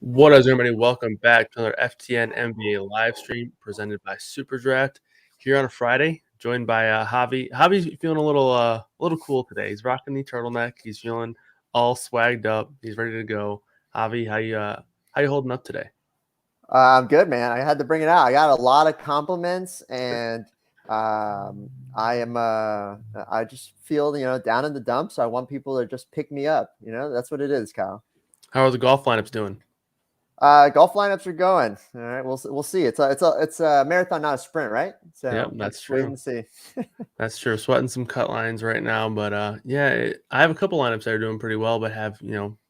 What is everybody? Welcome back to another FTN NBA live stream presented by Superdraft here on a Friday, joined by Javi. Javi's feeling a little cool today. He's rocking the turtleneck. He's feeling all swagged up. He's ready to go. Javi, how you holding up today? I'm good, man. I had to bring it out. I got a lot of compliments, and I am. I just feel down in the dumps. I want people to just pick me up. That's what it is, Kyle. How are the golf lineups doing? Golf lineups are going. All right, we'll see. It's a marathon, not a sprint, right? Yep, So we'll that's just wait true. and see. That's true. Sweating some cut lines right now, but I have a couple lineups that are doing pretty well, but have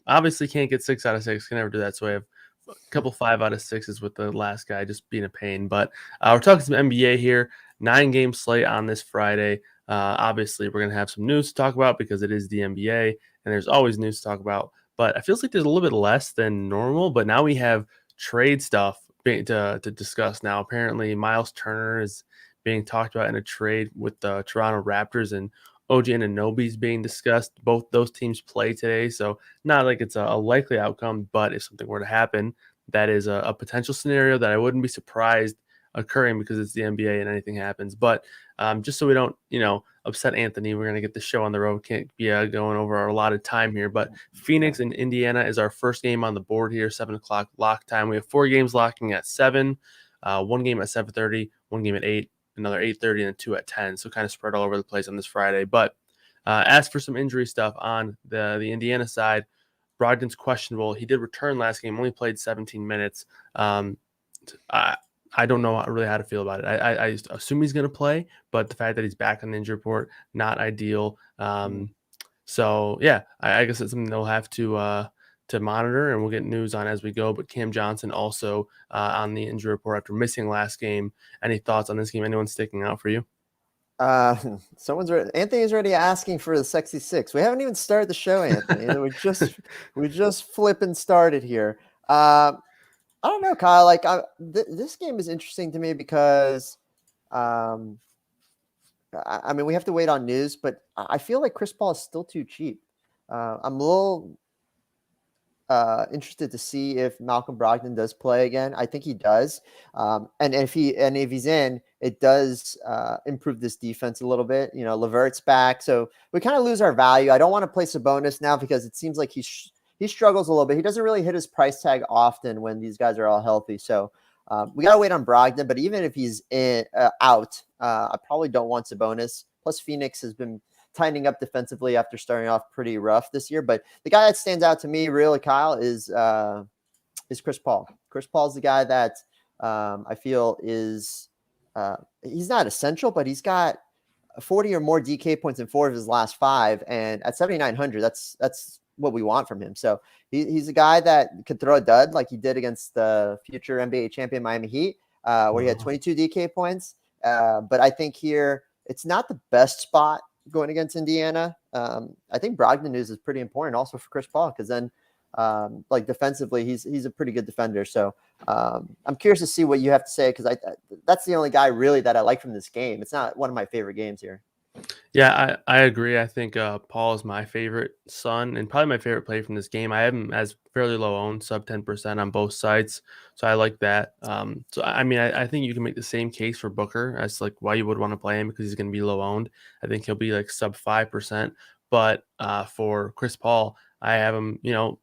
obviously can't get 6 out of 6. Can never do that. So I have a couple 5 out of 6s with the last guy just being a pain. But we're talking some NBA here. 9-game slate on this Friday. Obviously, we're gonna have some news to talk about because it is the NBA, and there's always news to talk about. But it feels like there's a little bit less than normal. But now we have trade stuff to discuss. Now, apparently, Miles Turner is being talked about in a trade with the Toronto Raptors, and OG Anunoby is being discussed. Both those teams play today, so not like it's a likely outcome, but if something were to happen, that is a potential scenario that I wouldn't be surprised occurring because it's the NBA and anything happens. But just so we don't, upset Anthony, we're going to get the show on the road. Can't be going over our allotted time here. But Phoenix and Indiana is our first game on the board here, 7 o'clock lock time. We have 4 games locking at 7, 1 game at 7:30, 1 game at 8, another 8:30, and 2 at 10. So kind of spread all over the place on this Friday. But as for some injury stuff on the Indiana side, Brogdon's questionable. He did return last game, only played 17 minutes. I don't know really how to feel about it. I assume he's going to play, but the fact that he's back on the injury report, not ideal. So yeah, I guess it's something they'll have to monitor, and we'll get news on as we go. But Cam Johnson also on the injury report after missing last game. Any thoughts on this game? Anyone sticking out for you? Anthony's already asking for the sexy six. We haven't even started the show, Anthony. we just flipping started here. I don't know, Kyle. Like this game is interesting to me because, I mean, we have to wait on news, but I feel like Chris Paul is still too cheap. I'm a little interested to see if Malcolm Brogdon does play again. I think he does, and if he's in, it does improve this defense a little bit. Levert's back, so we kind of lose our value. I don't want to play Sabonis now because it seems like he struggles a little bit. He doesn't really hit his price tag often when these guys are all healthy. So we got to wait on Brogdon. But even if he's out, I probably don't want Sabonis. Plus, Phoenix has been tightening up defensively after starting off pretty rough this year. But the guy that stands out to me, really, Kyle, is Chris Paul. Chris Paul's the guy that I feel is he's not essential, but he's got 40 or more DK points in 4 of his last 5. And at 7,900, that's what we want from him. So he's a guy that could throw a dud like he did against the future NBA champion Miami Heat, where he had 22 DK points. But I think here it's not the best spot going against Indiana. I think Brogdon news is pretty important also for Chris Paul, because then like defensively, he's a pretty good defender. So I'm curious to see what you have to say, because that's the only guy really that I like from this game. It's not one of my favorite games here. Yeah, I agree. I think Paul is my favorite son and probably my favorite play from this game. I have him as fairly low owned, sub 10% on both sides. So I like that. So I mean, I think you can make the same case for Booker as like why you would want to play him, because he's going to be low owned. I think he'll be like sub 5%. But for Chris Paul, I have him,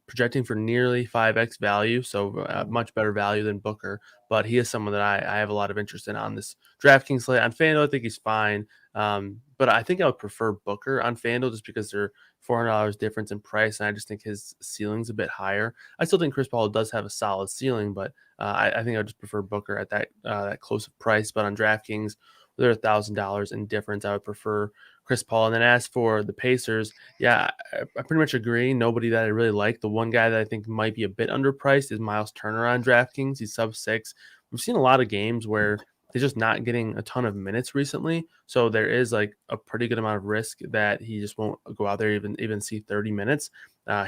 projecting for nearly 5x value. So much better value than Booker. But he is someone that I have a lot of interest in on this DraftKings slate. On FanDuel, I think he's fine. But I think I would prefer Booker on FanDuel just because they're $400 difference in price, and I just think his ceiling's a bit higher. I still think Chris Paul does have a solid ceiling, but I think I would just prefer Booker at that close of price. But on DraftKings, they're $1,000 in difference. I would prefer Chris Paul. And then as for the Pacers, yeah, I pretty much agree. Nobody that I really like. The one guy that I think might be a bit underpriced is Miles Turner on DraftKings. He's sub 6. We've seen a lot of games where he's just not getting a ton of minutes recently. So there is like a pretty good amount of risk that he just won't go out there even see 30 minutes.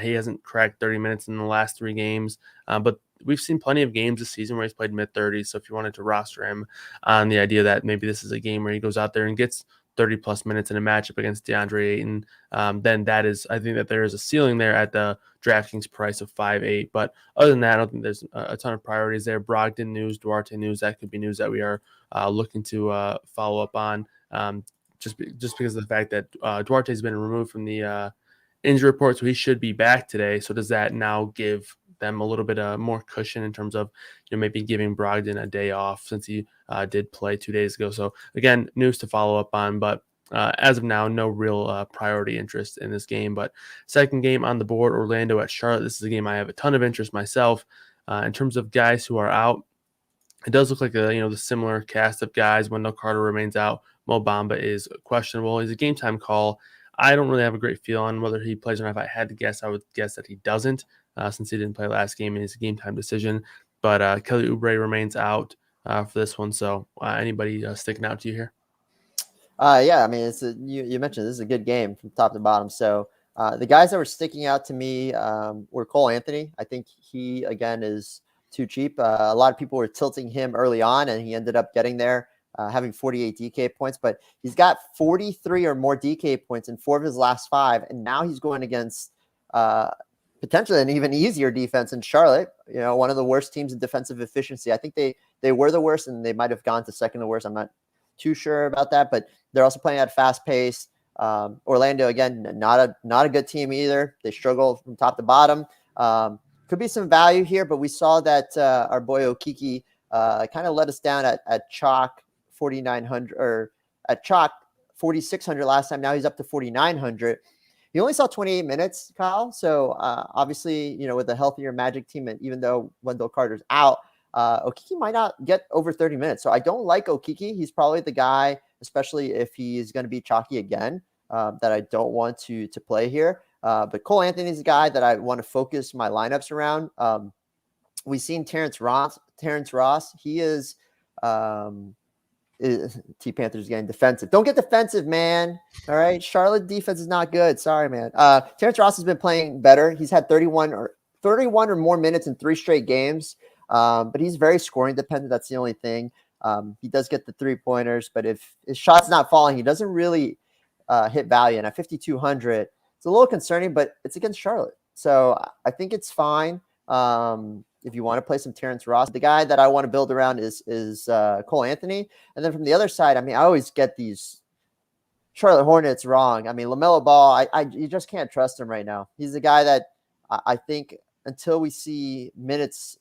He hasn't cracked 30 minutes in the last 3 games, but we've seen plenty of games this season where he's played mid-30s. So if you wanted to roster him on the idea that maybe this is a game where he goes out there and gets 30 plus minutes in a matchup against DeAndre Ayton, then I think that there is a ceiling there at the DraftKings price of 5.8. But other than that, I don't think there's a ton of priorities there. Brogdon news, Duarte news, that could be news that we are looking to follow up on. Just because of the fact that Duarte's been removed from the injury report, so he should be back today. So does that now give them a little bit more cushion in terms of maybe giving Brogdon a day off since he did play 2 days ago? So again, news to follow up on, but as of now, no real priority interest in this game. But second game on the board, Orlando at Charlotte. This is a game I have a ton of interest myself. In terms of guys who are out, it does look like the similar cast of guys. Wendell Carter remains out. Mo Bamba is questionable. He's a game time call. I don't really have a great feel on whether he plays or not. If I had to guess, I would guess that he doesn't, since he didn't play last game and it's a game time decision. But Kelly Oubre remains out for this one. So anybody sticking out to you here? Yeah, I mean, you mentioned this is a good game from top to bottom. So the guys that were sticking out to me were Cole Anthony. I think he, again, is too cheap. A lot of people were tilting him early on, and he ended up getting there, having 48 DK points. But he's got 43 or more DK points in 4 of his last 5, and now he's going against potentially an even easier defense in Charlotte. One of the worst teams in defensive efficiency. I think they were the worst, and they might have gone to second to worst. I'm not too sure about that, but they're also playing at a fast pace. Orlando, again, not a good team either. They struggle from top to bottom. Could be some value here, but we saw that our boy Okiki kind of let us down at chalk 4,900 or at chalk 4,600 last time. Now he's up to 4,900. He only saw 28 minutes, Kyle. So obviously, with a healthier Magic team, and even though Wendell Carter's out, Okiki might not get over 30 minutes. So I don't like Okiki. He's probably the guy, especially if he's going to be chalky again, that I don't want to play here. But Cole Anthony's a guy that I want to focus my lineups around. We've seen Terence Ross. He is T Panthers getting defensive. Don't get defensive, man. All right. Charlotte defense is not good. Sorry, man. Terence Ross has been playing better. He's had 31 or more minutes in 3 straight games. But he's very scoring dependent. That's the only thing. He does get the 3-pointers, but if his shot's not falling, he doesn't really hit value. And at 5,200, it's a little concerning, but it's against Charlotte. So I think it's fine. If you want to play some Terence Ross, the guy that I want to build around is Cole Anthony. And then from the other side, I mean, I always get these Charlotte Hornets wrong. I mean, LaMelo Ball, you just can't trust him right now. He's the guy that I think until we see minutes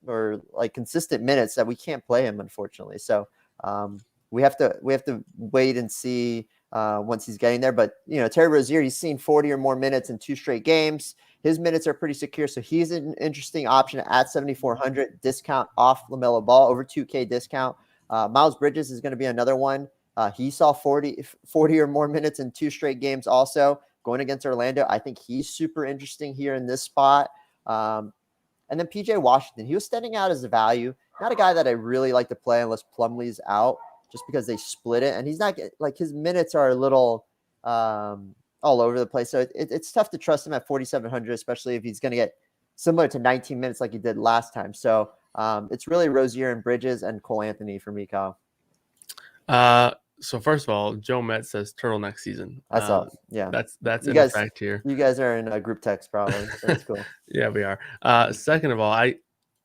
or like consistent minutes that we can't play him, unfortunately. So we have to wait and see once he's getting there. But Terry Rozier, he's seen 40 or more minutes in 2 straight games. His minutes are pretty secure, so he's an interesting option at 7,400 discount off LaMelo Ball, over 2K discount. Miles Bridges is going to be another one. He saw 40 or more minutes in 2 straight games also going against Orlando. I think he's super interesting here in this spot. And then PJ Washington, he was standing out as a value, not a guy that I really like to play unless Plumlee's out, just because they split it. And he's not like, his minutes are a little all over the place. So it's tough to trust him at 4,700, especially if he's going to get similar to 19 minutes like he did last time. So it's really Rozier and Bridges and Cole Anthony for me, Kyle. So first of all, Joe Met says turtleneck season. I saw it. Yeah. That's in effect here. You guys are in a group text probably. That's cool. Yeah, we are. Second of all, I'm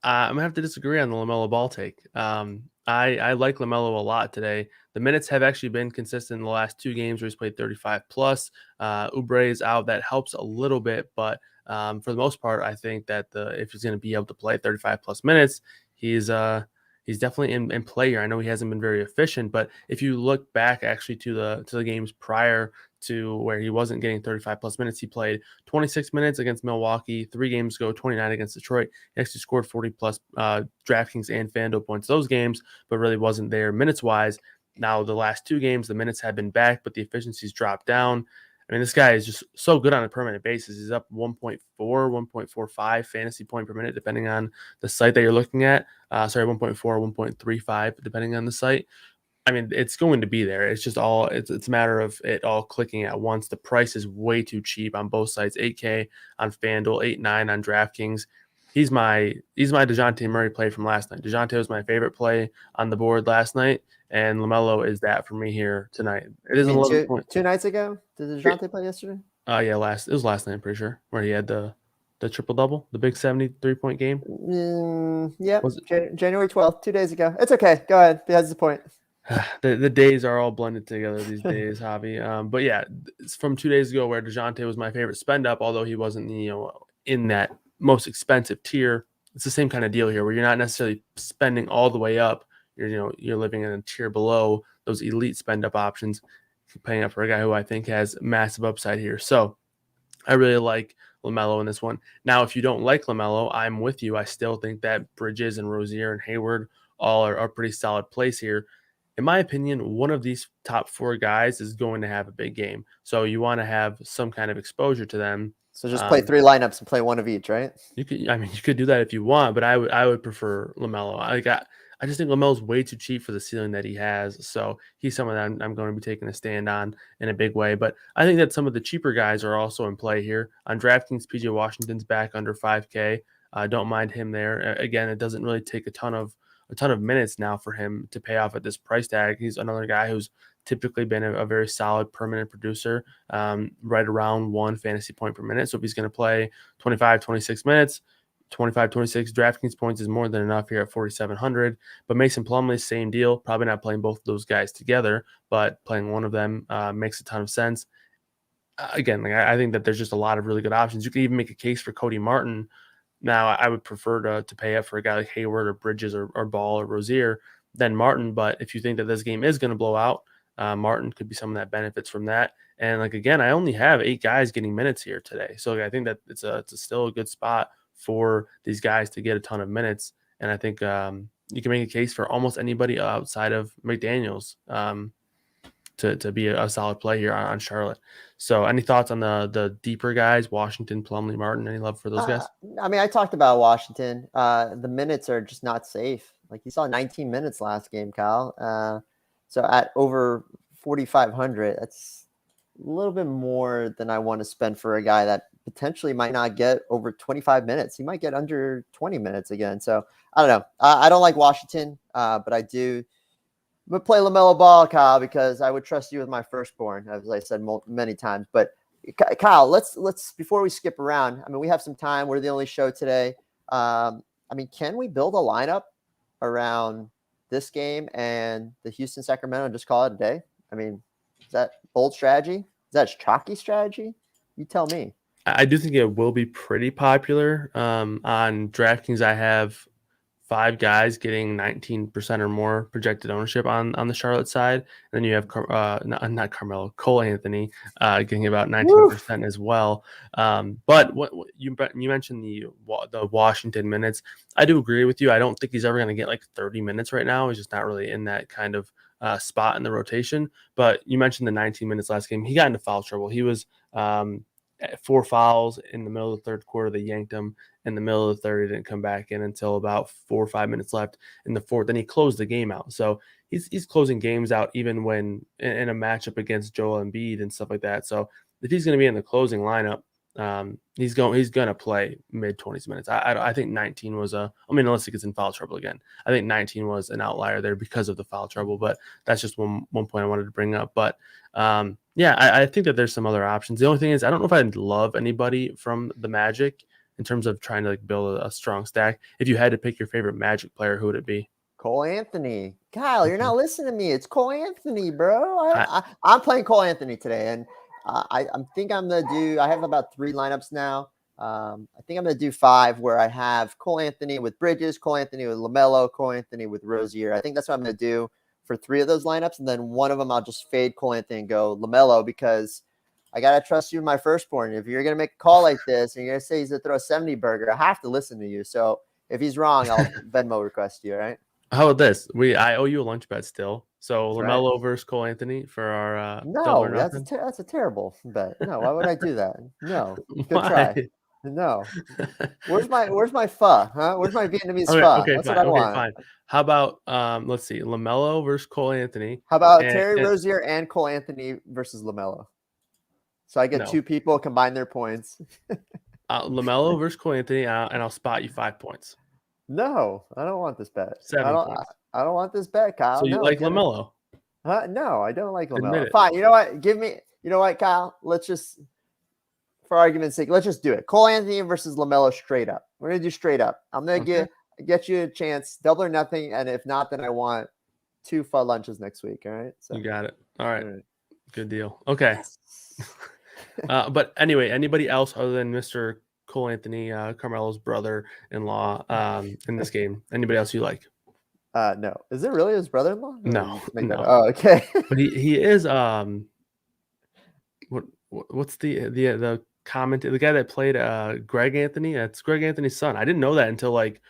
gonna have to disagree on the LaMelo Ball take. I like LaMelo a lot today. The minutes have actually been consistent in the last 2 games where he's played 35 plus. Oubre is out. That helps a little bit, but for the most part, I think that if he's going to be able to play 35 plus minutes, he's definitely in play here. I know he hasn't been very efficient, but if you look back actually to the games prior to where he wasn't getting 35 plus minutes, he played 26 minutes against Milwaukee, 3 games ago, 29 against Detroit. He actually scored 40 plus DraftKings and FanDuel points those games, but really wasn't there minutes wise. Now the last 2 games, the minutes have been back, but the efficiency's dropped down. I mean, this guy is just so good on a permanent basis. He's up 1.4, 1.45 fantasy point per minute, depending on the site that you're looking at. 1.4, 1.35, depending on the site. I mean, it's going to be there. It's just it's a matter of it all clicking at once. The price is way too cheap on both sites. 8K on FanDuel, 8.9 on DraftKings. he's my DeJounte Murray play from last night. DeJounte was my favorite play on the board last night, and LaMelo is that for me here tonight. It is You an mean 11 point. two nights ago? Did DeJounte play yesterday? Yeah, it was last night, I'm pretty sure, where he had the triple double, the big 73-point game. Yep. Was January 12th, 2 days ago. It's okay. Go ahead. That's the point. the days are all blended together these days, Javi. But yeah, it's from 2 days ago where DeJounte was my favorite spend up, although he wasn't in that most expensive tier. It's the same kind of deal here where you're not necessarily spending all the way up. You're living in a tier below those elite spend up options, paying up for a guy who I think has massive upside here. So I really like LaMelo in this one. Now, if you don't like LaMelo, I'm with you. I still think that Bridges and Rozier and Hayward all are pretty solid plays here. In my opinion, one of these top 4 guys is going to have a big game. So you want to have some kind of exposure to them. So just play 3 lineups and play one of each, right? You could do that if you want, but I would prefer LaMelo. I just think LaMelo's way too cheap for the ceiling that he has. So he's someone that I'm going to be taking a stand on in a big way. But I think that some of the cheaper guys are also in play here. On DraftKings, PJ Washington's back under 5K. Don't mind him there. Again, it doesn't really take a ton of minutes now for him to pay off at this price tag. He's another guy who's typically been a very solid permanent producer, right around 1 fantasy point per minute. So if he's going to play 25, 26 minutes, 25, 26 DraftKings points is more than enough here at 4,700. But Mason Plumlee, same deal. Probably not playing both of those guys together, but playing one of them makes a ton of sense. Again, I think that there's just a lot of really good options. You could even make a case for Cody Martin. Now, I would prefer to pay up for a guy like Hayward or Bridges or Ball or Rozier than Martin. But if you think that this game is going to blow out, Martin could be someone that benefits from that. And again, I only have 8 guys getting minutes here today. So I think that it's still a good spot for these guys to get a ton of minutes. And I think you can make a case for almost anybody outside of McDaniels to be a solid play here on Charlotte. So any thoughts on the deeper guys, Washington, Plumlee, Martin? Any love for those guys? I mean, I talked about Washington. The minutes are just not safe. Like you saw 19 minutes last game, Kyle. So at over 4,500, that's a little bit more than I want to spend for a guy that potentially might not get over 25 minutes. He might get under 20 minutes again. So I don't know. I don't like Washington, but I do. I'm going to play LaMelo Ball, Kyle, because I would trust you with my firstborn, as I said many times. But Kyle, let's before we skip around, I mean, we have some time. We're the only show today. I mean, can we build a lineup around this game and the Houston Sacramento and just call it a day? I mean, is that bold strategy? Is that chalky strategy? You tell me. I do think it will be pretty popular. On DraftKings, I have 5 guys getting 19% or more projected ownership on the Charlotte side. And then you have not Carmelo, Cole Anthony getting about 19% as well. But what you mentioned the Washington minutes. I do agree with you. I don't think he's ever going to get like 30 minutes right now. He's just not really in that kind of spot in the rotation. But you mentioned the 19 minutes last game. He got into foul trouble. He was 4 fouls in the middle of the third quarter. They yanked him in the middle of the third. He didn't come back in until about 4 or 5 minutes left in the fourth. Then he closed the game out. So he's closing games out even when in a matchup against Joel Embiid and stuff like that. So if he's going to be in the closing lineup, he's going to play mid 20s minutes. I think 19 was unless he gets in foul trouble again. I think 19 was an outlier there because of the foul trouble. But that's just one point I wanted to bring up. But yeah, I think that there's some other options. The only thing is, I don't know if I'd love anybody from the Magic in terms of trying to like build a strong stack. If you had to pick your favorite Magic player, who would it be? Cole Anthony. Kyle, you're not listening to me. It's Cole Anthony, bro. I'm playing Cole Anthony today, and I think I'm gonna do. I have about 3 lineups now. I think I'm gonna do 5 where I have Cole Anthony with Bridges, Cole Anthony with LaMelo, Cole Anthony with Rozier. I think that's what I'm gonna do for 3 of those lineups, and then one of them I'll just fade Cole Anthony and go LaMelo because I gotta trust you, my firstborn. If you're gonna make a call like this and you're gonna say he's gonna throw a 70 burger, I have to listen to you. So if he's wrong, I'll Venmo request you. All right. How about this? I owe you a lunch bet still. So That's LaMelo right. versus Cole Anthony for our No, that's a terrible bet. No, why would I do that? No, good Why? try. No, where's my pho? Huh? Where's my Vietnamese Okay, pho? okay, That's fine. what I Okay, want. fine. How about let's see, LaMelo versus Cole Anthony. How about And, Terry Rozier and Cole Anthony versus LaMelo? So I get no. 2 people combine their points. LaMelo versus Cole Anthony, and I'll spot you 5 points. No, I don't want this bet. 7 points. I don't want this bet, Kyle. So you No, like LaMelo? no, I don't like Admit LaMelo. it. Fine. You know what? You know what, Kyle? Let's just, for argument's sake, let's just do it. Cole Anthony versus LaMelo straight up. We're going to do straight up. I'm going to get you a chance, double or nothing. And if not, then I want 2 fun lunches next week. All right. So You got it. All right. Good deal. Okay. But anyway, anybody else other than Mr. Cole Anthony, Carmelo's brother-in-law, in this game? Anybody else you like? No. Is it really his brother-in-law? No. Oh, okay. But he is what's the comment, the guy that played Greg Anthony? That's Greg Anthony's son. I didn't know that until like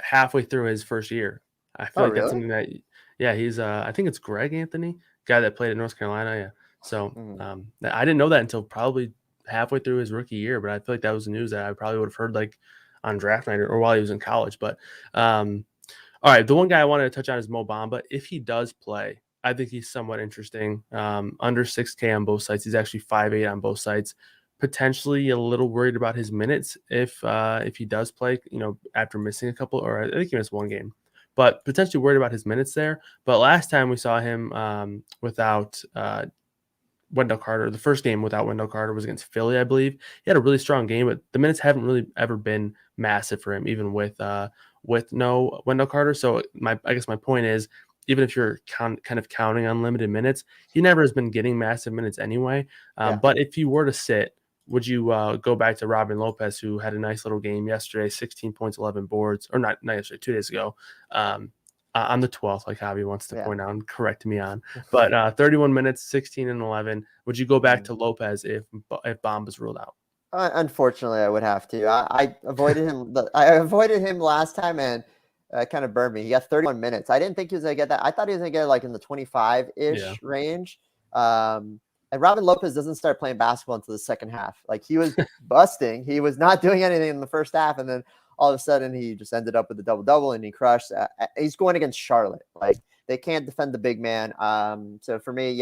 halfway through his first year. I feel like that's something that he's I think it's Greg Anthony, guy that played at North Carolina. Yeah. So I didn't know that until probably halfway through his rookie year, but I feel like that was news that I probably would have heard like on draft night or while he was in college. But all right, the one guy I wanted to touch on is Mo Bamba. If he does play, I think he's somewhat interesting. Under 6K on both sites. He's actually 5'8" on both sites. Potentially a little worried about his minutes if he does play, after missing a couple, or I think he missed one game, but potentially worried about his minutes there. But last time we saw him without Wendell Carter, the first game without Wendell Carter was against Philly, I believe. He had a really strong game, but the minutes haven't really ever been massive for him, even with no Wendell Carter. So I guess my point is, even if you're kind of counting on limited minutes, he never has been getting massive minutes anyway. But if you were to sit, would you go back to Robin Lopez, who had a nice little game yesterday, 16 points, 11 boards, or not yesterday, 2 days ago, on the 12th, like Javi wants to point out and correct me on. But 31 minutes, 16 and 11. Would you go back to Lopez if Bamba's ruled out? Unfortunately, I would have to. I avoided him. I avoided him last time, and kind of burned me. He got 31 minutes. I didn't think he was going to get that. I thought he was going to get like in the 25-ish range. And Robin Lopez doesn't start playing basketball until the second half. Like, he was busting. He was not doing anything in the first half. And then all of a sudden he just ended up with a double-double and he crushed. He's going against Charlotte. Like, they can't defend the big man. So for me,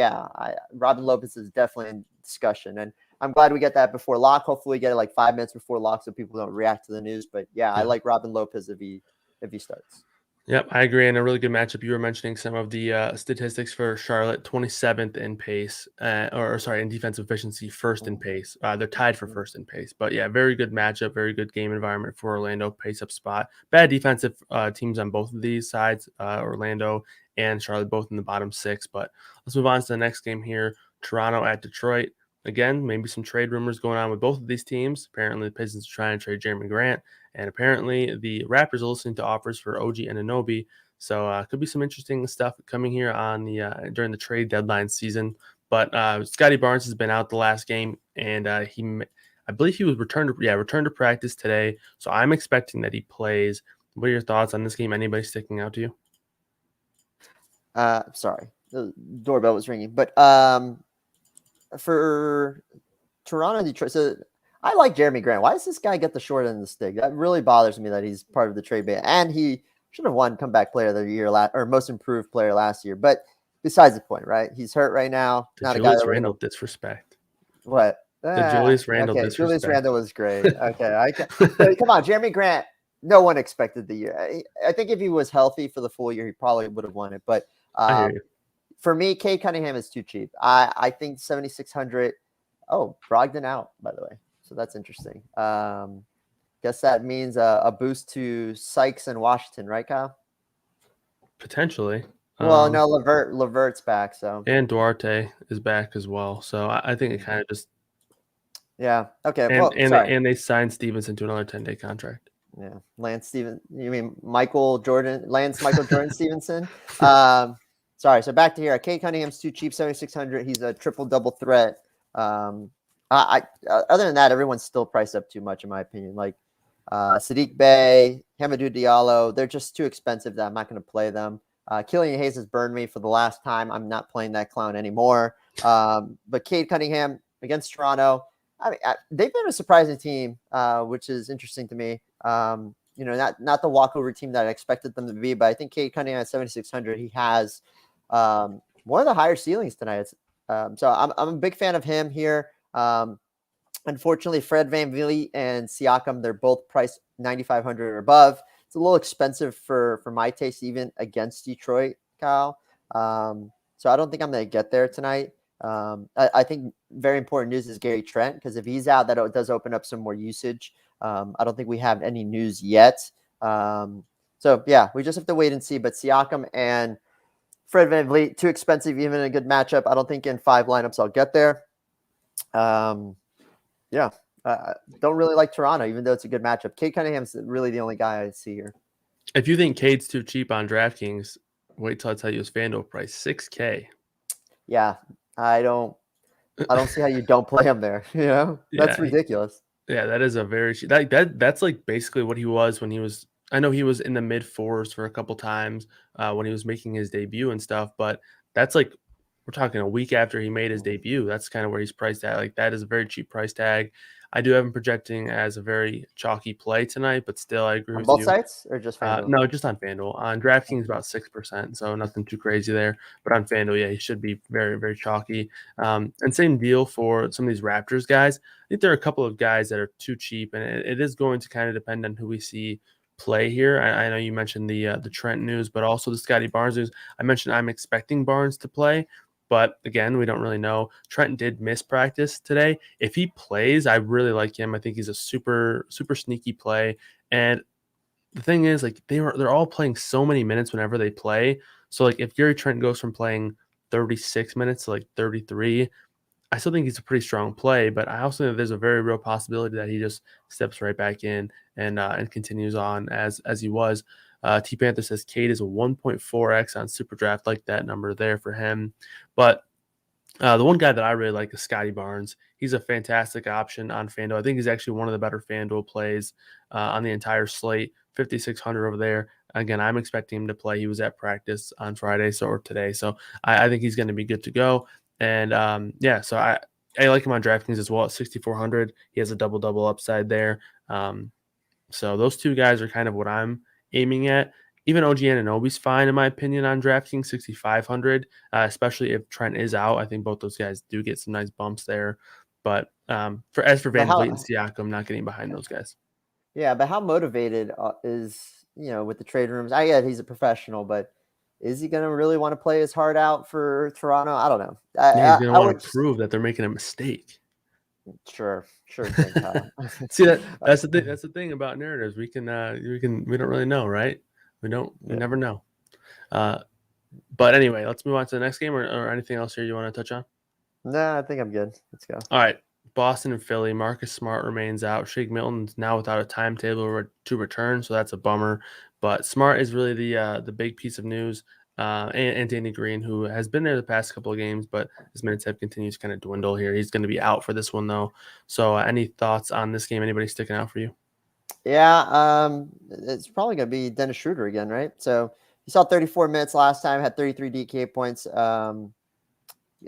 Robin Lopez is definitely in discussion. And I'm glad we get that before lock. Hopefully we get it like 5 minutes before lock so people don't react to the news. But I like Robin Lopez if he starts. Yep, I agree. And a really good matchup. You were mentioning some of the statistics for Charlotte: 27th in pace, in defensive efficiency, first in pace. They're tied for first in pace. But very good matchup, very good game environment for Orlando, pace up spot. Bad defensive teams on both of these sides, Orlando and Charlotte, both in the bottom 6. But let's move on to the next game here: Toronto at Detroit. Again, maybe some trade rumors going on with both of these teams. Apparently, the Pistons are trying to trade Jeremy Grant, and apparently the Raptors are listening to offers for OG Anunoby. So could be some interesting stuff coming here on the during the trade deadline season. But Scotty Barnes has been out the last game, and I believe he was returned to practice today. So I'm expecting that he plays. What are your thoughts on this game? Anybody sticking out to you? Sorry, the doorbell was ringing, but for Toronto, Detroit. So I like Jeremy Grant. Why does this guy get the short end of the stick? That really bothers me that he's part of the trade ban. And he should have won comeback player of the year or most improved player last year. But besides the point, right? He's hurt right now. The Julius Randle disrespect. What? The Julius Randle disrespect. Julius Randle was great. Okay. Come on, Jeremy Grant. No one expected the year. I think if he was healthy for the full year, he probably would have won it. But I hear you. For me, Cade Cunningham is too cheap. I think 7,600. Oh, Brogdon out, by the way. So that's interesting. Guess that means a boost to Sykes and Washington, right, Kyle? Potentially. Well, no, Levert's back, so. And Duarte is back as well. So I think it kind of just. Yeah. Okay. And they signed Stevenson to another 10-day contract. Yeah. You mean Michael Jordan Stevenson? Sorry. So back to here. Cade Cunningham's too cheap, 7,600. He's a triple-double threat. Other than that, everyone's still priced up too much, in my opinion. Like Sadiq Bey, Hamidou Diallo, they're just too expensive that I'm not going to play them. Killian Hayes has burned me for the last time. I'm not playing that clown anymore. But Cade Cunningham against Toronto, they've been a surprising team, which is interesting to me. Not the walkover team that I expected them to be, but I think Cade Cunningham at 7,600, he has one of the higher ceilings tonight. So I'm a big fan of him here. Unfortunately, Fred VanVleet and Siakam, they're both priced 9,500 or above. It's a little expensive for my taste, even against Detroit, Kyle. So I don't think I'm going to get there tonight. I think very important news is Gary Trent, because if he's out, that does open up some more usage. I don't think we have any news yet. So yeah, we just have to wait and see. But Siakam and Fred VanVleet, too expensive, even in a good matchup. I don't think in 5 lineups I'll get there. Yeah, don't really like Toronto, even though it's a good matchup. Cade Cunningham's really the only guy I see here. If you think Cade's too cheap on DraftKings, wait till I tell you his FanDuel price, $6K. Yeah, I don't see how you don't play him there. You know, that's ridiculous. Yeah, that is a very that's like basically what he was when he was. I know he was in the mid 4s for a couple times when he was making his debut and stuff, but that's like we're talking a week after he made his debut. That's kind of where he's priced at. Like that is a very cheap price tag. I do have him projecting as a very chalky play tonight, but still I agree on with both you. sites or just FanDuel? No, just on FanDuel. On DraftKings, about 6%, so nothing too crazy there. But on FanDuel, yeah, he should be very, very chalky. And same deal for some of these Raptors guys. I think there are a couple of guys that are too cheap, and it is going to kind of depend on who we see play here. I know you mentioned the Trent news, but also the Scotty Barnes news. I mentioned I'm expecting Barnes to play. But again, we don't really know. Trent did miss practice today. If he plays, I really like him. I think he's a super, super sneaky play. And the thing is, like they're all playing so many minutes whenever they play. So like if Gary Trent goes from playing 36 minutes to like 33, I still think he's a pretty strong play. But I also think there's a very real possibility that he just steps right back in and continues on as he was. T Panther says Cade is a 1.4x on Superdraft, like that number there for him. But the one guy that I really like is Scottie Barnes. He's a fantastic option on FanDuel. I think he's actually one of the better FanDuel plays on the entire slate. 5,600 over there. Again, I'm expecting him to play. He was at practice on Friday or today, so I think he's going to be good to go. And yeah, so I like him on DraftKings as well at 6,400. He has a double upside there. So those two guys are kind of what I'm aiming at. Even OG Anunoby's fine in my opinion on DraftKings 6,500, especially if Trent is out. I think both those guys do get some nice bumps there. But as for VanVleet and Siakam, I'm not getting behind those guys. Yeah, but how motivated is with the trade rooms? I get he's a professional, but is he going to really want to play his heart out for Toronto? I don't know. Yeah, he's going to want to prove that they're making a mistake. Sure thing, Kyle. See that's the thing. That's the thing about narratives. We don't really know, right? We never know. But anyway, let's move on to the next game or anything else here you want to touch on? No, I think I'm good. Let's go. All right. Boston and Philly. Marcus Smart remains out. Shake Milton's now without a timetable to return, so that's a bummer. But Smart is really the big piece of news. And Danny Green, who has been there the past couple of games, but his minutes have continued to kind of dwindle here. He's going to be out for this one, though. So any thoughts on this game? Anybody sticking out for you? Yeah, it's probably going to be Dennis Schroeder again, right? So he saw 34 minutes last time, had 33 DK points. A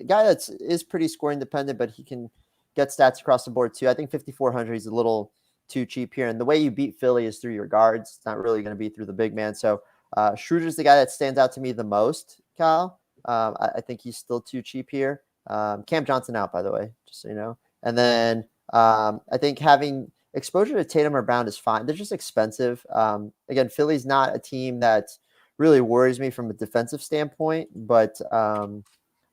guy is pretty scoring dependent, but he can get stats across the board too. I think 5,400 is a little too cheap here. And the way you beat Philly is through your guards. It's not really going to be through the big man. So Schroeder's the guy that stands out to me the most, Kyle. I think he's still too cheap here. Cam Johnson out, by the way, just so you know. And then I think having exposure to Tatum or Brown is fine. They're just expensive. Again, Philly's not a team that really worries me from a defensive standpoint, but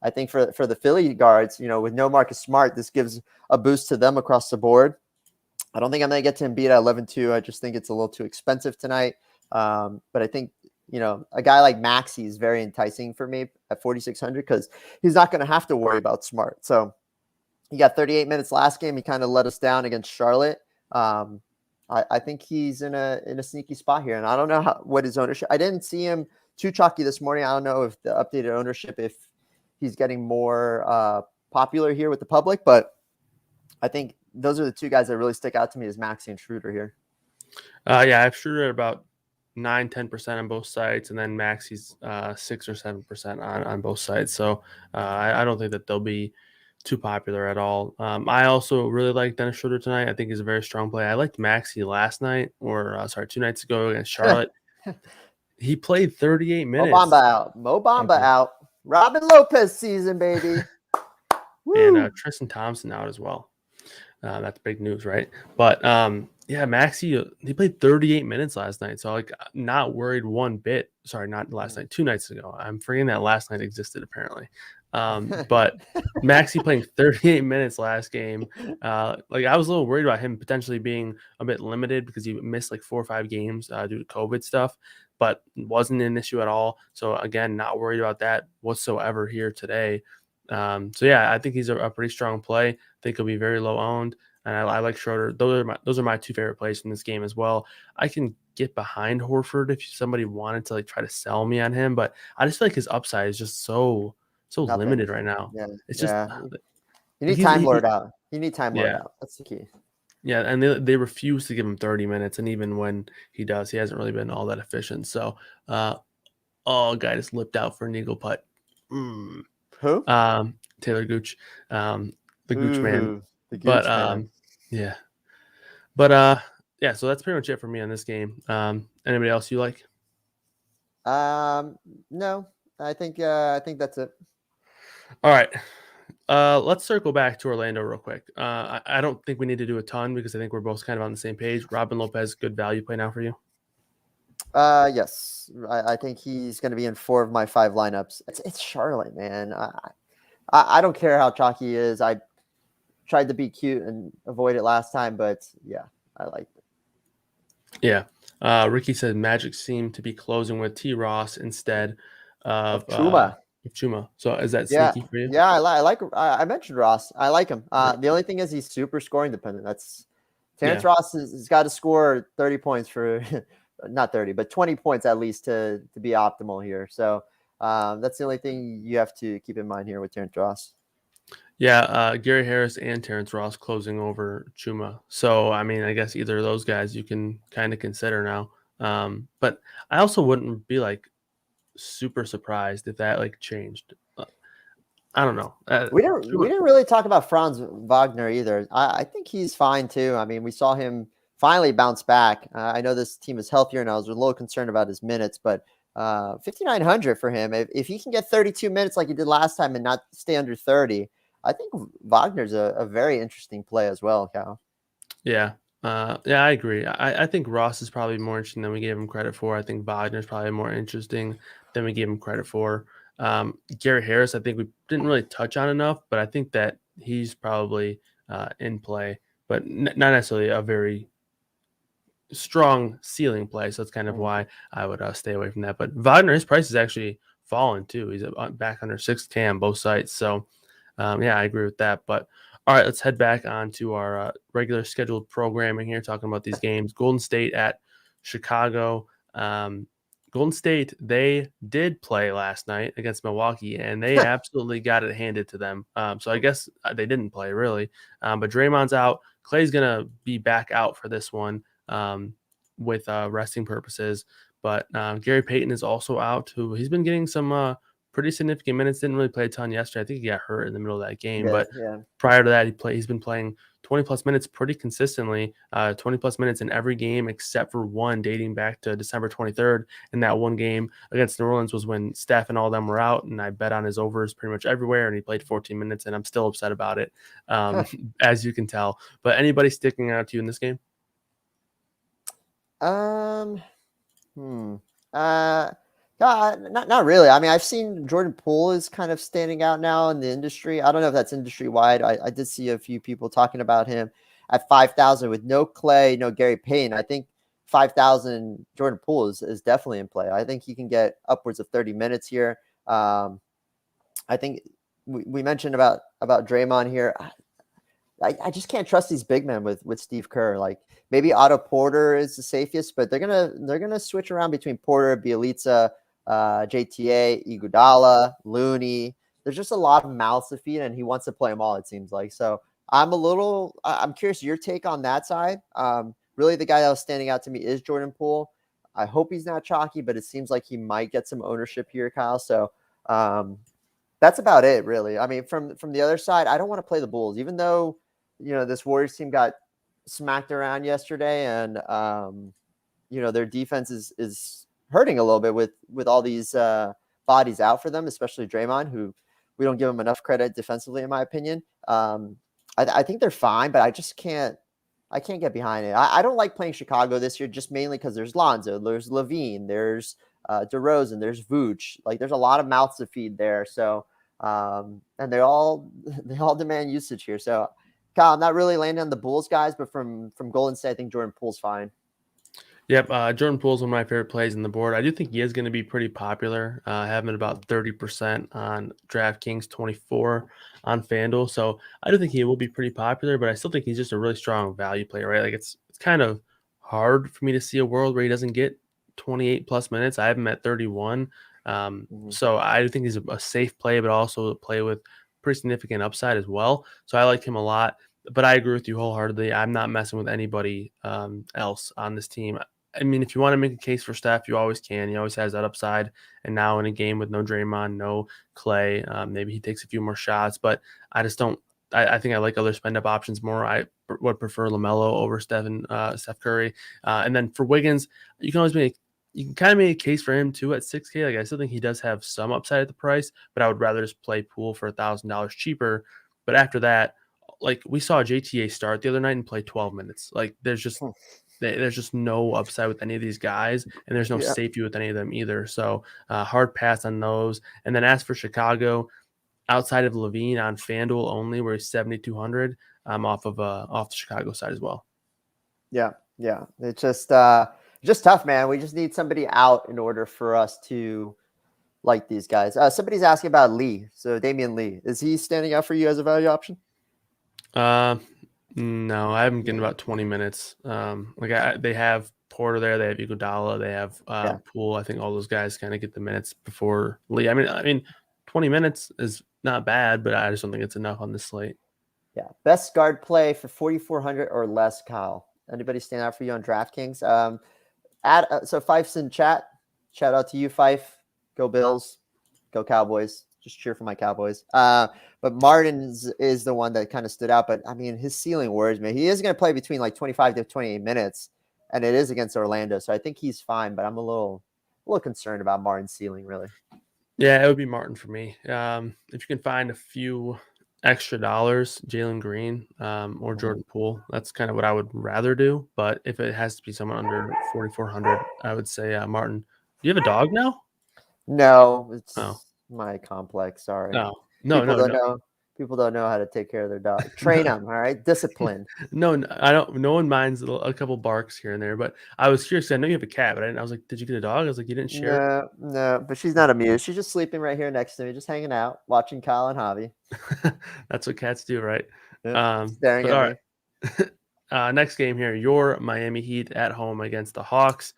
I think for the Philly guards, with no Marcus Smart, this gives a boost to them across the board. I don't think I'm going to get to Embiid at 11-2. I just think it's a little too expensive tonight. But I think, a guy like Maxey is very enticing for me at 4,600 because he's not going to have to worry about Smart. So he got 38 minutes last game. He kind of let us down against Charlotte. I think he's in a sneaky spot here, and I don't know what his ownership. I didn't see him too chalky this morning. I don't know if the updated ownership, if he's getting more popular here with the public, but I think those are the two guys that really stick out to me as Maxey and Schroeder here. Yeah, I have Schroeder at about 9-10% on both sides, and then Maxey's 6 or 7% on both sides. So I don't think that they'll be too popular at all. I also really like Dennis Schroeder tonight. I think he's a very strong play. I liked Maxey last night, 2 nights ago against Charlotte. He played 38 minutes. Mo Bamba out. Robin Lopez season, baby. And Tristan Thompson out as well. That's big news, right? But yeah, Maxey, he played 38 minutes last night, so like not worried one bit. Sorry, not last night, 2 nights ago. I'm forgetting that last night existed apparently. But Maxey playing 38 minutes last game. Like I was a little worried about him potentially being a bit limited because he missed like 4 or 5 games due to COVID stuff, but wasn't an issue at all. So again, not worried about that whatsoever here today. So yeah, I think he's a pretty strong play. I think he'll be very low owned, and I like Schroeder. Those are my two favorite plays from this game as well. I can get behind Horford if somebody wanted to like try to sell me on him, but I just feel like his upside is just so Nothing. limited right now. Yeah. It's just Yeah. You like need Time Lord out. You need Time Lord yeah. out. That's the key. Yeah, and they refuse to give him 30 minutes, and even when he does, he hasn't really been all that efficient. So, guy just lipped out for an eagle putt. Who? Taylor Gooch, the Gooch man. Ooh, the But Gooch man. yeah, but yeah. So that's pretty much it for me on this game. Anybody else you like? No, I think that's it. All right. Let's circle back to Orlando real quick. I don't think we need to do a ton because I think we're both kind of on the same page. Robin Lopez, good value play now for you. Yes, I think he's going to be in 4 of my 5 lineups. It's Charlotte, man. I don't care how chalky he is. I tried to be cute and avoid it last time, but yeah, I like it. Yeah. Ricky said Magic seemed to be closing with T. Ross instead of Chuma. Chuma. So is that Yeah, sneaky for you? yeah, I mentioned Ross. I like him. The only thing is he's super scoring dependent. That's Terence Ross has got to score 30 points for not 30, but 20 points at least to be optimal here. So that's the only thing you have to keep in mind here with Terence Ross. Yeah, Gary Harris and Terence Ross closing over Chuma. So, I mean, I guess either of those guys you can kind of consider now. But I also wouldn't be like super surprised if that like changed. I don't know. We didn't really talk about Franz Wagner either. I think he's fine too. I mean, we saw him finally bounce back. I know this team is healthier, and I was a little concerned about his minutes, but 5,900 for him. If he can get 32 minutes like he did last time and not stay under 30, I think Wagner's a very interesting play as well, Cal. Yeah. Yeah, I agree. I think Ross is probably more interesting than we gave him credit for. I think Wagner's probably more interesting than we gave him credit for. Gary Harris, I think we didn't really touch on enough, but I think that he's probably in play, but not necessarily a very strong ceiling play. So that's kind of why I would stay away from that. But Wagner, his price is actually fallen too. He's back under 6K on both sites. So yeah, I agree with that. But all right, let's head back onto our regular scheduled programming here, talking about these games. Golden State at Chicago. Golden State, they did play last night against Milwaukee, and they absolutely got it handed to them. So I guess they didn't play, really. But Draymond's out. Clay's going to be back out for this one with resting purposes. But Gary Payton is also out, who he's been getting some pretty significant minutes. Didn't really play a ton yesterday. I think he got hurt in the middle of that game. But prior to that, he's been playing 20-plus minutes pretty consistently, 20-plus minutes in every game except for one dating back to December 23rd. And that one game against New Orleans was when Steph and all them were out, and I bet on his overs pretty much everywhere, and he played 14 minutes, and I'm still upset about it, as you can tell. But anybody sticking out to you in this game? Not really. I mean, I've seen Jordan Poole is kind of standing out now in the industry. I don't know if that's industry wide. I did see a few people talking about him at 5,000 with no Clay, no Gary Payton. I think 5,000 Jordan Poole is definitely in play. I think he can get upwards of 30 minutes here. I think we mentioned about Draymond here. I just can't trust these big men with Steve Kerr. Like maybe Otto Porter is the safest, but they're gonna switch around between Porter, Bielitsa, JTA, Iguodala, Looney. There's just a lot of mouths to feed, and he wants to play them all. It seems like. So I'm curious your take on that side. Really, the guy that was standing out to me is Jordan Poole. I hope he's not chalky, but it seems like he might get some ownership here, Kyle. So that's about it, really. I mean, from the other side, I don't want to play the Bulls, even though this Warriors team got smacked around yesterday, and their defense is hurting a little bit with all these bodies out for them, especially Draymond, who we don't give him enough credit defensively, in my opinion. I think they're fine, but I can't get behind it. I don't like playing Chicago this year, just mainly because there's Lonzo, there's Levine, there's DeRozan, there's Vooch. Like there's a lot of mouths to feed there. So and they all demand usage here. So Kyle, I'm not really landing on the Bulls guys, but from Golden State, I think Jordan Poole's fine. Yep, Jordan Poole's one of my favorite plays on the board. I do think he is going to be pretty popular. I have him at about 30% on DraftKings, 24 on FanDuel. So I do think he will be pretty popular, but I still think he's just a really strong value player, right? Like it's kind of hard for me to see a world where he doesn't get 28 plus minutes. I have him at 31. So I do think he's a safe play, but also a play with pretty significant upside as well. So I like him a lot. But I agree with you wholeheartedly. I'm not messing with anybody else on this team. I mean, if you want to make a case for Steph, you always can. He always has that upside. And now in a game with no Draymond, no Clay, maybe he takes a few more shots. But I just don't. I think I like other spend up options more. I would prefer LaMelo over Steph Curry. And then for Wiggins, you can kind of make a case for him too at 6K. Like I still think he does have some upside at the price, but I would rather just play Poole for $1,000 cheaper. But after that, like we saw JTA start the other night and play 12 minutes. Like there's just no upside with any of these guys, and there's no safety with any of them either. So hard pass on those. And then as for Chicago, outside of Levine on FanDuel only, where he's 7,200, I'm off the Chicago side as well. Yeah. It's just tough, man. We just need somebody out in order for us to like these guys. Somebody's asking about Lee. So Damian Lee, is he standing out for you as a value option? No, I haven't getting about 20 minutes. They have Porter there, they have Iguodala, they have Poole. I think all those guys kind of get the minutes before Lee. I mean, 20 minutes is not bad, but I just don't think it's enough on this slate. Yeah, best guard play for 4,400 or less, Kyle. Anybody stand out for you on DraftKings? So Fife's in chat. Shout out to you, Fife. Go Bills. Go Cowboys. Just cheer for my Cowboys. But Martin is the one that kind of stood out. But I mean, his ceiling worries me. He is going to play between like 25 to 28 minutes, and it is against Orlando. So I think he's fine, but I'm a little concerned about Martin's ceiling, really. Yeah, it would be Martin for me. If you can find a few extra dollars, Jalen Green or Jordan Poole, that's kind of what I would rather do. But if it has to be someone under 4,400, I would say Martin. Do you have a dog now? No, it's my complex. Sorry. No. People don't know how to take care of their dog. Train them, all right? Discipline. No, I don't. No one minds a couple barks here and there, but I was curious. I know you have a cat, but I was like, did you get a dog? I was like, you didn't share. No, but she's not amused. She's just sleeping right here next to me, just hanging out, watching Kyle and Javi. That's what cats do, right? Staring at me. Next game here, your Miami Heat at home against the Hawks.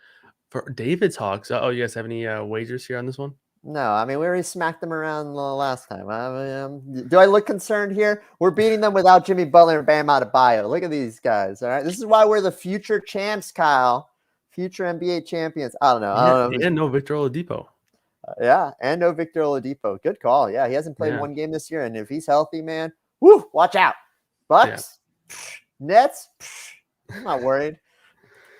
For David's Hawks. You guys have any wagers here on this one? No, I mean, we already smacked them around last time. Do I look concerned here? We're beating them without Jimmy Butler and Bam Adebayo. Look at these guys, all right? This is why we're the future champs, Kyle. Future NBA champions. I don't know. And no Victor Oladipo. And no Victor Oladipo. Good call. Yeah, he hasn't played one game this year, and if he's healthy, man, woo, watch out. Bucks, Nets, I'm not worried.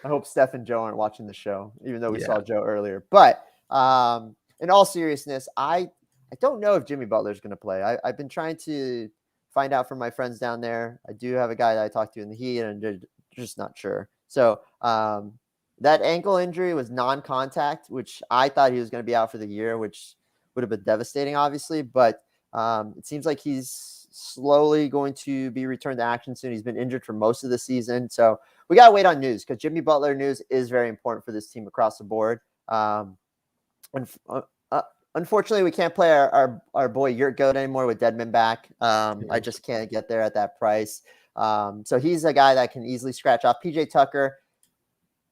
I hope Steph and Joe aren't watching the show, even though we saw Joe earlier. But in all seriousness, I don't know if Jimmy Butler is going to play. I've been trying to find out from my friends down there. I do have a guy that I talked to in the Heat, and they're just not sure. So that ankle injury was non-contact, which I thought he was going to be out for the year, which would have been devastating, obviously. But it seems like he's slowly going to be returned to action soon. He's been injured for most of the season. So we got to wait on news, because Jimmy Butler news is very important for this team across the board. Unfortunately, we can't play our boy Yurt Goat anymore with Deadman back. I just can't get there at that price. So he's a guy that can easily scratch off. PJ Tucker,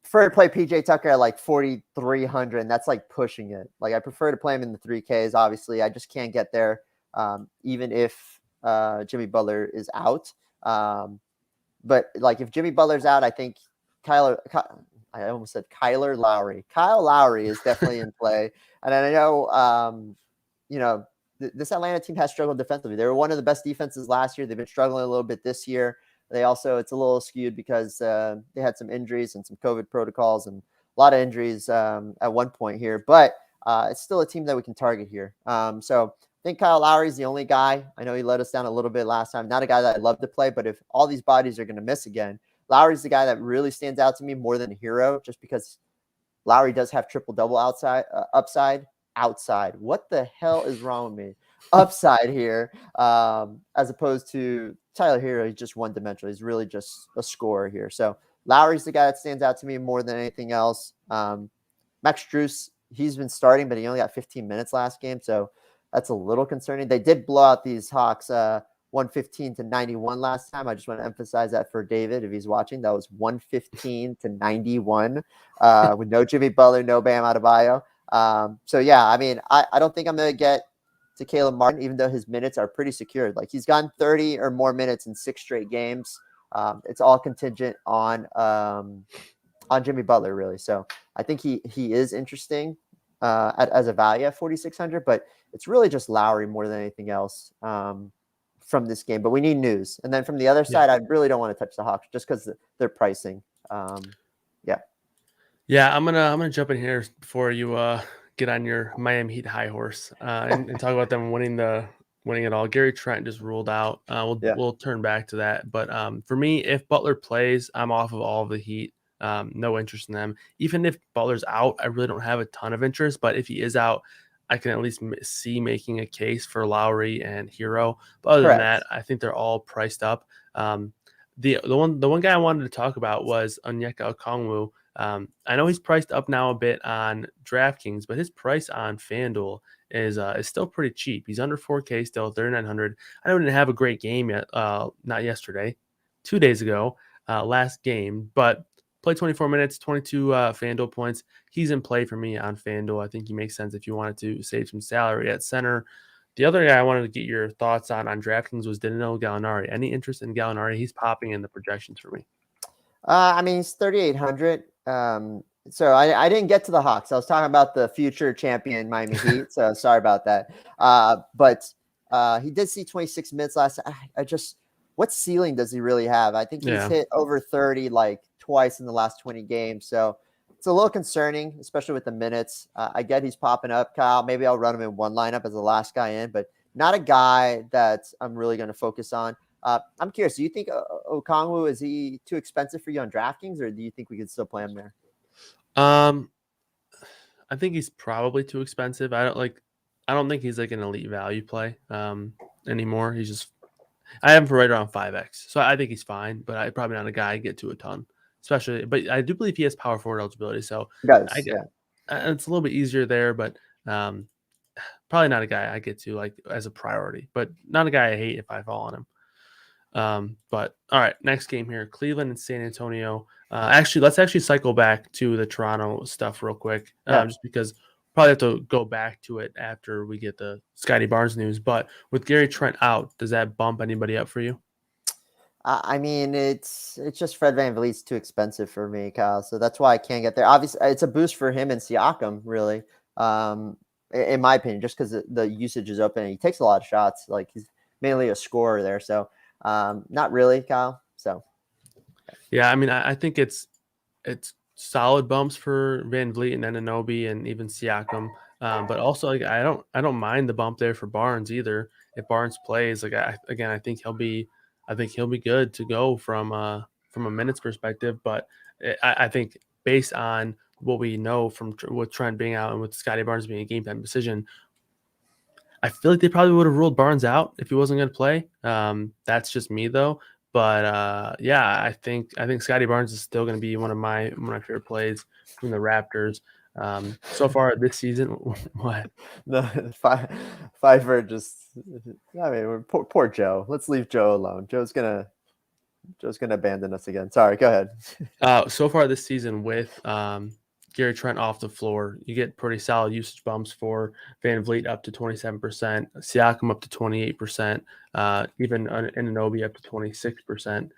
prefer to play PJ Tucker at like 4,300, and that's like pushing it. Like I prefer to play him in the 3Ks. Obviously, I just can't get there, even if Jimmy Butler is out. But like if Jimmy Butler's out, I think I almost said Kyler Lowry. Kyle Lowry is definitely in play. And I know, this Atlanta team has struggled defensively. They were one of the best defenses last year. They've been struggling a little bit this year. It's a little skewed because they had some injuries and some COVID protocols and a lot of injuries at one point here. But it's still a team that we can target here. So think Kyle Lowry is the only guy. I know he let us down a little bit last time. Not a guy that I'd love to play, but if all these bodies are going to miss again, Lowry's the guy that really stands out to me more than a hero, just because Lowry does have triple-double outside. What the hell is wrong with me? Upside here, as opposed to Tyler Hero. He's just one-dimensional. He's really just a scorer here. So Lowry's the guy that stands out to me more than anything else. Max Strus, he's been starting, but he only got 15 minutes last game, so that's a little concerning. They did blow out these Hawks 115-91 last time. I just want to emphasize that for David, if he's watching. That was 115-91 with no Jimmy Butler, no Bam Adebayo. So, yeah, I mean, I don't think I'm going to get to Caleb Martin, even though his minutes are pretty secured. Like, he's gotten 30 or more minutes in 6 straight games. It's all contingent on Jimmy Butler, really. So I think he is interesting as a value at 4,600, but it's really just Lowry more than anything else from this game. But we need news. And then from the other side, I really don't want to touch the Hawks just because their pricing. Yeah, I'm gonna jump in here before you get on your Miami Heat high horse and talk about them winning it all. Gary Trent just ruled out. We'll turn back to that. But for me, if Butler plays, I'm off of all of the Heat. No interest in them. Even if Butler's out, I really don't have a ton of interest. But if he is out, I can at least see making a case for Lowry and Hero. But other than that, I think they're all priced up. The one guy I wanted to talk about was Onyeka Okongwu. I know he's priced up now a bit on DraftKings, but his price on FanDuel is still pretty cheap. He's under 4K still, 3,900. I know he didn't have a great game yet, not yesterday, 2 days ago, last game, but played 24 minutes, 22 FanDuel points. He's in play for me on FanDuel. I think he makes sense if you wanted to save some salary at center. The other guy I wanted to get your thoughts on DraftKings was Danielle Galinari. Any interest in Galinari? He's popping in the projections for me. I mean, he's 3,800. So I didn't get to the Hawks. I was talking about the future champion Miami Heat. So sorry about that. But he did see 26 minutes last. What ceiling does he really have? I think he's hit over 30 like twice in the last 20 games. So it's a little concerning, especially with the minutes. I get he's popping up, Kyle. Maybe I'll run him in one lineup as the last guy in, but not a guy that I'm really going to focus on. I'm curious. Do you think Okongwu, is he too expensive for you on DraftKings, or do you think we could still play him there? I think he's probably too expensive. I don't think he's like an elite value play anymore. I have him for right around 5x, so I think he's fine. But I'm probably not a guy I get to a ton, especially. But I do believe he has power forward eligibility, so it's a little bit easier there. But probably not a guy I get to like as a priority, but not a guy I hate if I fall on him. But all right, next game here, Cleveland and San Antonio. Let's cycle back to the Toronto stuff real quick, just because probably have to go back to it after we get the Scotty Barnes news. But with Gary Trent out, does that bump anybody up for you? I mean, it's just Fred VanVleet's too expensive for me, Kyle. So that's why I can't get there. Obviously, it's a boost for him and Siakam, really, in my opinion, just because the usage is open and he takes a lot of shots. Like, he's mainly a scorer there. So not really, Kyle. So yeah, I mean, I think it's solid bumps for VanVleet and Anunoby and even Siakam. But also, like, I don't mind the bump there for Barnes either. If Barnes plays, like, I think he'll be good to go from a minutes perspective. But I think based on what we know with Trent being out and with Scotty Barnes being a game time decision, I feel like they probably would have ruled Barnes out if he wasn't going to play. That's just me though. But I think Scotty Barnes is still going to be one of my favorite plays from the Raptors. So far this season, what? No, Pfeiffer just. I mean, poor Joe. Let's leave Joe alone. Joe's gonna abandon us again. Sorry, go ahead. So far this season with Gary Trent off the floor, you get pretty solid usage bumps for VanVleet up to 27%, Siakam up to 28%, even Anunoby up to 26%,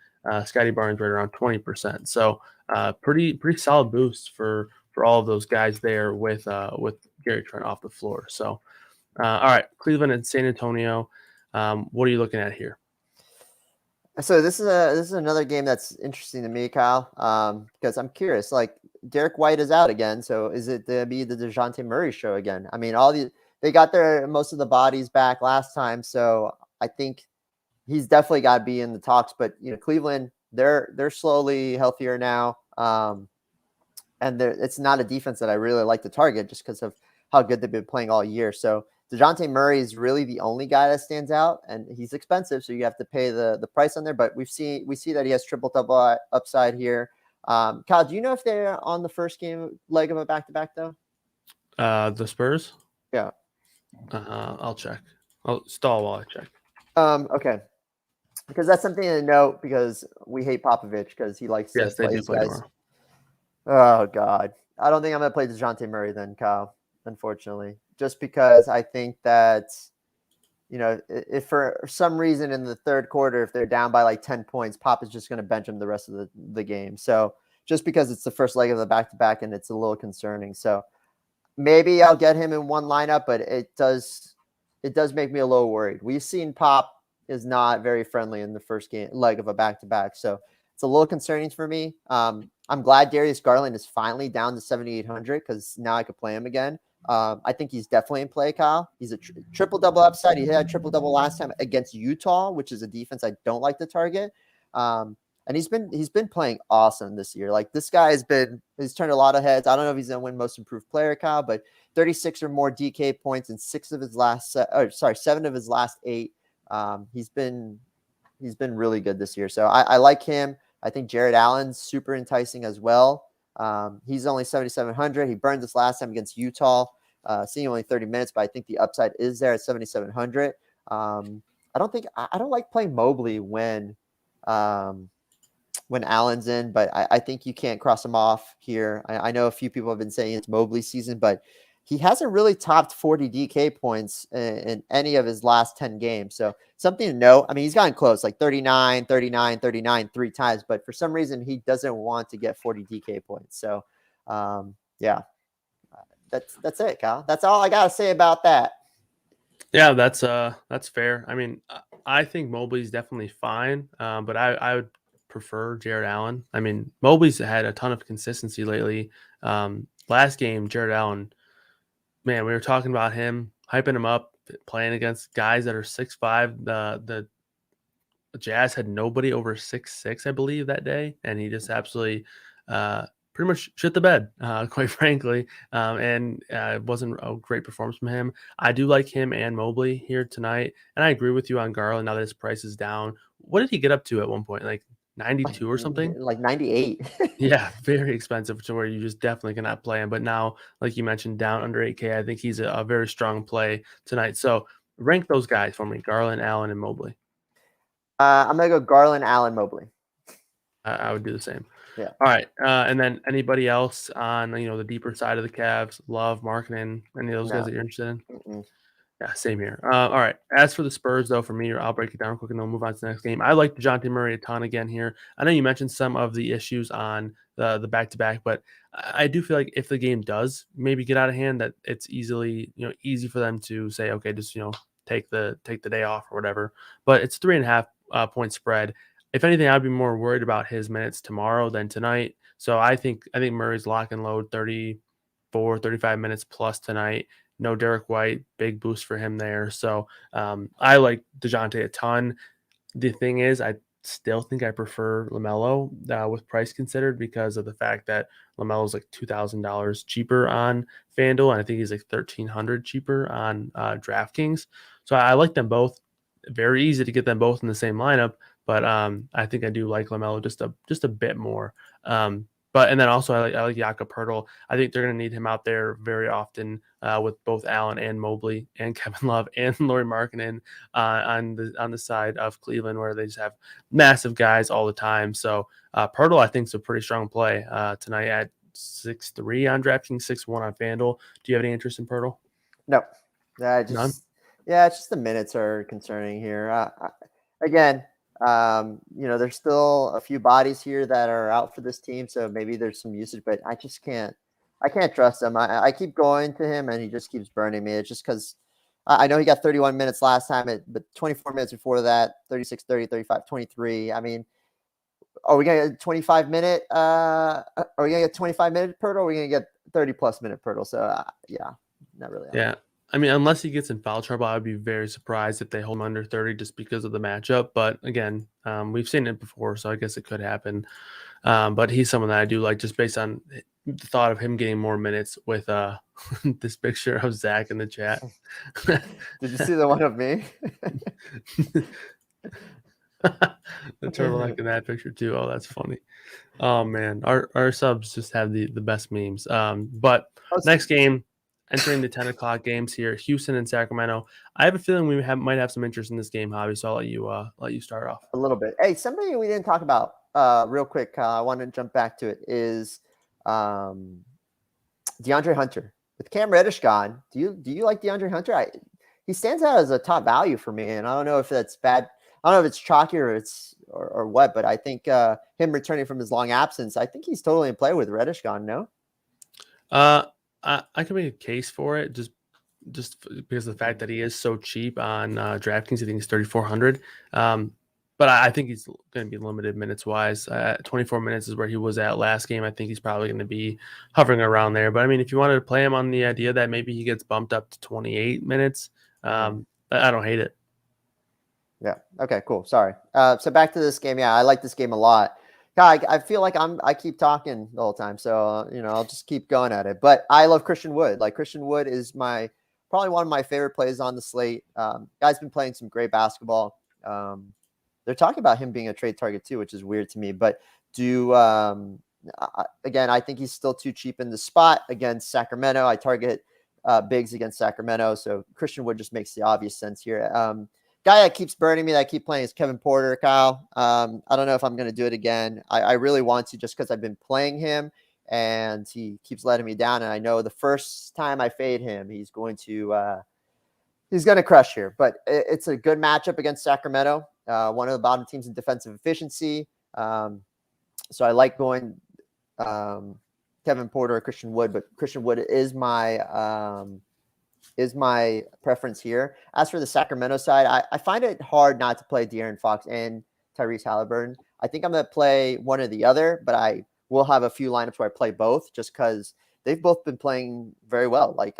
Scotty Barnes right around 20%. So pretty solid boosts for all of those guys there with Gary Trent off the floor. So all right, Cleveland and San Antonio. What are you looking at here? So this is another game that's interesting to me, Kyle, because I'm curious. Like, Derek White is out again, so is it to be the DeJounte Murray show again? I mean, all they got their most of the bodies back last time, so I think he's definitely got to be in the talks. But Cleveland, they're slowly healthier now, and it's not a defense that I really like to target just because of how good they've been playing all year. So DeJounte Murray is really the only guy that stands out, and he's expensive, so you have to pay the price on there. But we see that he has triple double upside here. Kyle, do you know if they're on the first game leg of a back-to-back though? The Spurs? Yeah. I'll check. I'll stall while I check. Okay. Because that's something to note because we hate Popovich because he likes to play these guys. Tomorrow. Oh, God. I don't think I'm going to play DeJounte Murray then, Kyle, unfortunately. Just because I think that, if for some reason in the third quarter, if they're down by like 10 points, Pop is just going to bench him the rest of the game. So just because it's the first leg of the back-to-back and it's a little concerning. So maybe I'll get him in one lineup, but it does make me a little worried. We've seen Pop is not very friendly in the first game leg of a back-to-back. So it's a little concerning for me. I'm glad Darius Garland is finally down to 7,800 because now I could play him again. I think he's definitely in play, Kyle. He's a triple-double upside. He had a triple-double last time against Utah, which is a defense I don't like to target. And he's been playing awesome this year. Like this guy he's turned a lot of heads. I don't know if he's gonna win most improved player, Kyle, but 36 or more DK points in 7 of his last 8. He's been really good this year. So I like him. I think Jared Allen's super enticing as well. He's only 7,700. He burned this last time against Utah, seeing only 30 minutes, but I think the upside is there at 7,700. I don't like playing Mobley when Allen's in, but I think you can't cross him off here. I know a few people have been saying it's Mobley season, but he hasn't really topped 40 DK points in any of his last 10 games. So something to note. I mean, he's gotten close, like 39, 39, 39 3 times, but for some reason he doesn't want to get 40 DK points. So yeah, that's it, Kyle. That's all I got to say about that. Yeah, that's fair. I mean, I think Mobley's definitely fine, but I would prefer Jared Allen. I mean, Mobley's had a ton of consistency lately. Last game, Jared Allen, man, we were talking about him, hyping him up, playing against guys that are 6'5". The Jazz had nobody over 6'6", I believe, that day, and he just absolutely pretty much shit the bed, quite frankly. And it wasn't a great performance from him. I do like him and Mobley here tonight, and I agree with you on Garland now that his price is down. What did he get up to at one point? Like 92 or something? Like 98. Yeah, very expensive to where you just definitely cannot play him. But now, like you mentioned, down under 8K, I think he's a very strong play tonight. So rank those guys for me: Garland, Allen, and Mobley. I'm going to go Garland, Allen, Mobley. I would do the same. Yeah. All right. And then anybody else on, the deeper side of the Cavs, Love, Markkanen, any of those guys that you're interested in? Mm-mm. Yeah, same here. All right. As for the Spurs, though, for me, I'll break it down quick and then we'll move on to the next game. I like DeJounte Murray a ton again here. I know you mentioned some of the issues on the back-to-back, but I do feel like if the game does maybe get out of hand, that it's easy for them to say, okay, just, take the day off or whatever. But it's 3.5 point spread. If anything, I'd be more worried about his minutes tomorrow than tonight. So I think Murray's lock and load 34, 35 minutes plus tonight. No Derek White, big boost for him there. So I like DeJounte a ton. The thing is, I still think I prefer LaMelo with price considered because of the fact that LaMelo's like $2,000 cheaper on FanDuel, and I think he's like $1,300 cheaper on DraftKings. So I like them both. Very easy to get them both in the same lineup, but I think I do like LaMelo just a bit more. And then also I like Jakob Poeltl. I think they're going to need him out there very often with both Allen and Mobley and Kevin Love and Lauri Markkanen on the side of Cleveland, where they just have massive guys all the time. So Poeltl, I think, is a pretty strong play tonight at 6.3 on DraftKings, 6.1 on FanDuel. Do you have any interest in Poeltl? No. None? Yeah, it's just the minutes are concerning here. Again, there's still a few bodies here that are out for this team, so maybe there's some usage, but I can't trust him. I keep going to him, and he just keeps burning me. It's just because I know he got 31 minutes last time, but 24 minutes before that, 36, 30, 35, 23. I mean, are we going to get 25-minute? Are we going to get 25-minute Poeltl, or are we going to get 30-plus minute Poeltl? So, yeah, not really. Yeah. I mean, unless he gets in foul trouble, I would be very surprised if they hold him under 30 just because of the matchup. But again, we've seen it before, so I guess it could happen. But he's someone that I do like just based on the thought of him getting more minutes with this picture of Zach in the chat. Did you see the one of me? The turtleneck in that picture too. Oh, that's funny. Oh man, our subs just have the best memes. But next game, entering the 10 o'clock games here, Houston and Sacramento. I have a feeling we might have some interest in this game, Javi. So I'll let you start off a little bit. Hey, somebody we didn't talk about real quick. I want to jump back to it. Is DeAndre Hunter with Cam Reddish gone? Do you like DeAndre Hunter? He stands out as a top value for me, and I don't know if that's bad. I don't know if it's chalky or what, but I think him returning from his long absence, I think he's totally in play with Reddish gone. No, I can make a case for it just because of the fact that he is so cheap on DraftKings. I think he's 3,400. But I think he's going to be limited minutes wise. 24 minutes is where he was at last game. I think he's probably going to be hovering around there. But I mean, if you wanted to play him on the idea that maybe he gets bumped up to 28 minutes, I don't hate it. Yeah. Okay, cool. Sorry. So back to this game. Yeah, I like this game a lot. God, I feel like I keep talking the whole time. So, I'll just keep going at it. But I love Christian Wood. Like Christian Wood is probably one of my favorite plays on the slate. Guy's been playing some great basketball. They're talking about him being a trade target too, which is weird to me. But again, I think he's still too cheap in the spot against Sacramento. I target bigs against Sacramento. So Christian Wood just makes the obvious sense here. Guy that keeps burning me that I keep playing is Kevin Porter, Kyle. I don't know if I'm going to do it again. I really want to just because I've been playing him and he keeps letting me down. And I know the first time I fade him, he's going to crush here. But it's a good matchup against Sacramento, one of the bottom teams in defensive efficiency. So I like going Kevin Porter or Christian Wood, but Christian Wood is my preference here. As for the Sacramento side, I find it hard not to play De'Aaron Fox and Tyrese Halliburton. I think I'm going to play one or the other, but I will have a few lineups where I play both just because they've both been playing very well. Like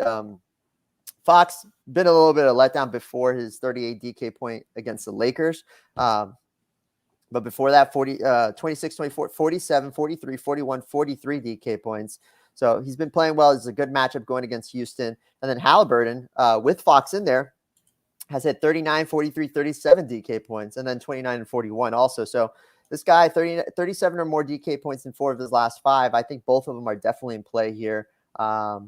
Fox been a little bit of letdown before his 38 DK point against the Lakers. But before that, 26, 24, 47, 43, 41, 43 DK points. So he's been playing well. It's a good matchup going against Houston. And then Halliburton, with Fox in there, has hit 39, 43, 37 DK points, and then 29 and 41 also. So this guy, 37 or more DK points in 4 of his last 5. I think both of them are definitely in play here. I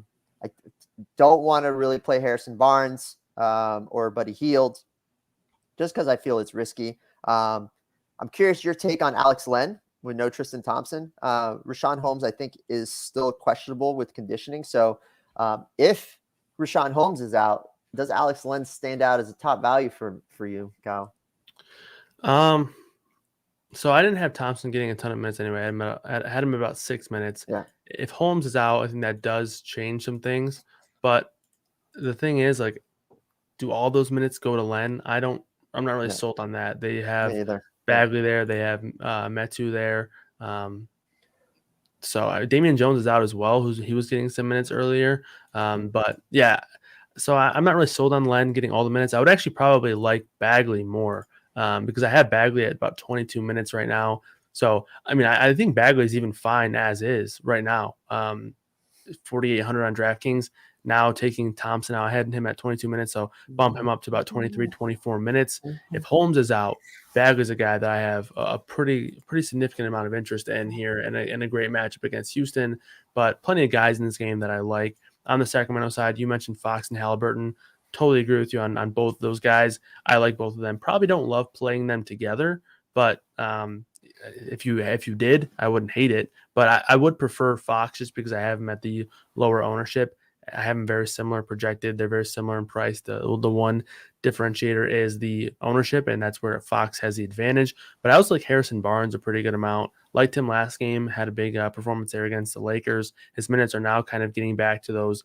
don't want to really play Harrison Barnes or Buddy Hield just because I feel it's risky. I'm curious your take on Alex Len with no Tristan Thompson. Rashawn Holmes, I think, is still questionable with conditioning. So if Rashawn Holmes is out, does Alex Len stand out as a top value for you, Kyle? So I didn't have Thompson getting a ton of minutes anyway. I had him about 6 minutes. Yeah. If Holmes is out, I think that does change some things. But the thing is, like, do all those minutes go to Len? I'm not really sold on that. They have Bagley there. They have Metu there. So Damian Jones is out as well. He was getting some minutes earlier. But yeah, so I'm not really sold on Len getting all the minutes. I would actually probably like Bagley more because I have Bagley at about 22 minutes right now. So, I mean, I think Bagley is even fine as is right now. 4,800 on DraftKings. Now taking Thompson out, I had him at 22 minutes, so bump him up to about 23, 24 minutes. If Holmes is out, Bagley's a guy that I have a pretty significant amount of interest in here and a great matchup against Houston, but plenty of guys in this game that I like. On the Sacramento side, you mentioned Fox and Halliburton. Totally agree with you on both of those guys. I like both of them. Probably don't love playing them together, but if you did, I wouldn't hate it. But I would prefer Fox just because I have him at the lower ownership. I have them very similar projected. They're very similar in price. The one differentiator is the ownership, and that's where Fox has the advantage. But I also like Harrison Barnes a pretty good amount. Liked him last game, had a big performance there against the Lakers. His minutes are now kind of getting back to those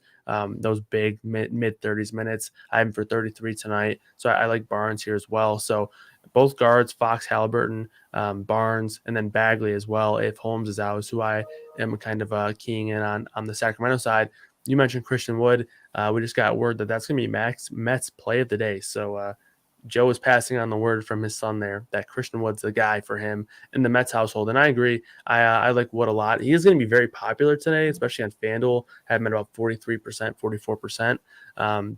big mid-30s minutes. I have him for 33 tonight, so I like Barnes here as well. So both guards, Fox, Halliburton, Barnes, and then Bagley as well. If Holmes is out, is who I am kind of keying in on the Sacramento side. You mentioned Christian Wood. We just got word that that's going to be Mets play of the day. So Joe is passing on the word from his son there that Christian Wood's the guy for him in the Mets household. And I agree. I like Wood a lot. He is going to be very popular today, especially on FanDuel. I have him at about 43%, 44%.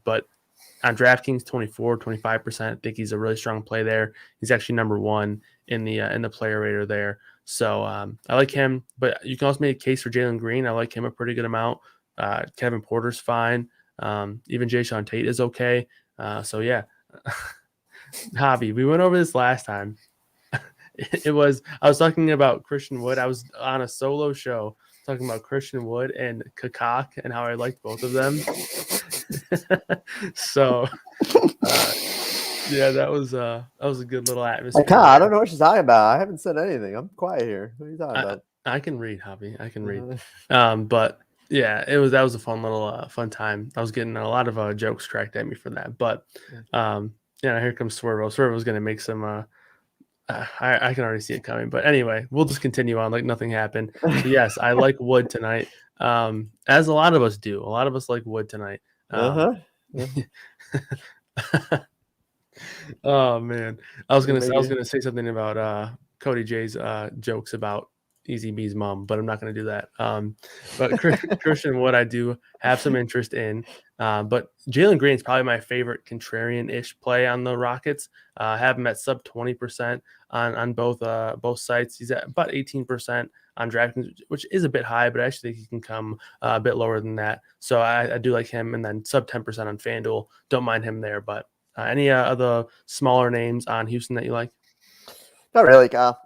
But on DraftKings, 24, 25%. I think he's a really strong play there. He's actually number one in the player rater there. So I like him. But you can also make a case for Jalen Green. I like him a pretty good amount. Kevin Porter's fine. Even Jason Tate is okay. So yeah. Javi, we went over this last time. I was talking about Christian Wood. I was on a solo show talking about Christian Wood and Kakak and how I liked both of them. So yeah, that was a good little atmosphere. I don't know what she's talking about. I haven't said anything. I'm quiet here. What are you talking about? I can read, Javi. I can read. But yeah, that was a fun little fun time. I was getting a lot of jokes cracked at me for that. But yeah, here comes Swervo. Swervo's going to make some. I can already see it coming. But anyway, we'll just continue on like nothing happened. So yes, I like Wood tonight. As a lot of us do. A lot of us like Wood tonight. Oh man, I was gonna say something about Cody J's jokes about Easy B's mom, but I'm not going to do that. But Christian Wood, I do have some interest in. But Jalen Green is probably my favorite contrarian-ish play on the Rockets. I have him at sub 20% on both sites. He's at about 18% on DraftKings, which is a bit high, but I actually think he can come a bit lower than that. So I do like him, and then sub 10% on FanDuel. Don't mind him there. But any other smaller names on Houston that you like? Not really, Kyle.